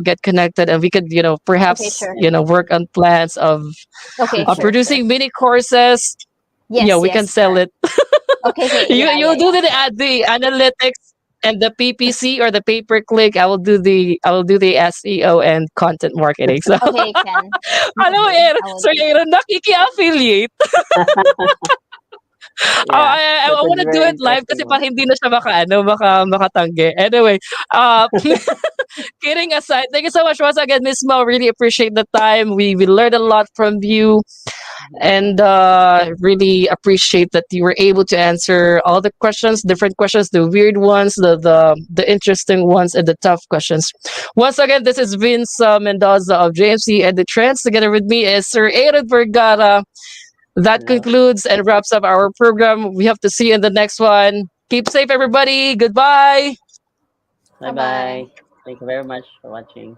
get connected and we could, Okay, perhaps, sure. work on plans Okay, sure, sure. producing mini courses. Yeah, Yes, we can yes, sell sure. it. Okay, okay. You Yeah, yeah, do yeah. the analytics. And the PPC or the pay per click, I will do the SEO and content marketing. So Okay, Ken. alam mo, Okay, I will Sir do that. Aaron, nakiki-affiliate. Yeah, I that is want to do very it live interesting kasi one. para hindi na siya makatanggi. Anyway, kidding aside, thank you so much once again, Miss Mo. Really appreciate the time. We learned a lot from you, and really appreciate that you were able to answer all the questions, different questions, the weird ones, the interesting ones, and the tough questions. Once again, this is Vince Mendoza of JMC and the Trends. Together with me is Sir Aaron Vergara. That Hello. concludes and wraps up our program. We have to see you in the next one. Keep safe, everybody. Goodbye. Bye Bye-bye. bye. Thank you very much for watching.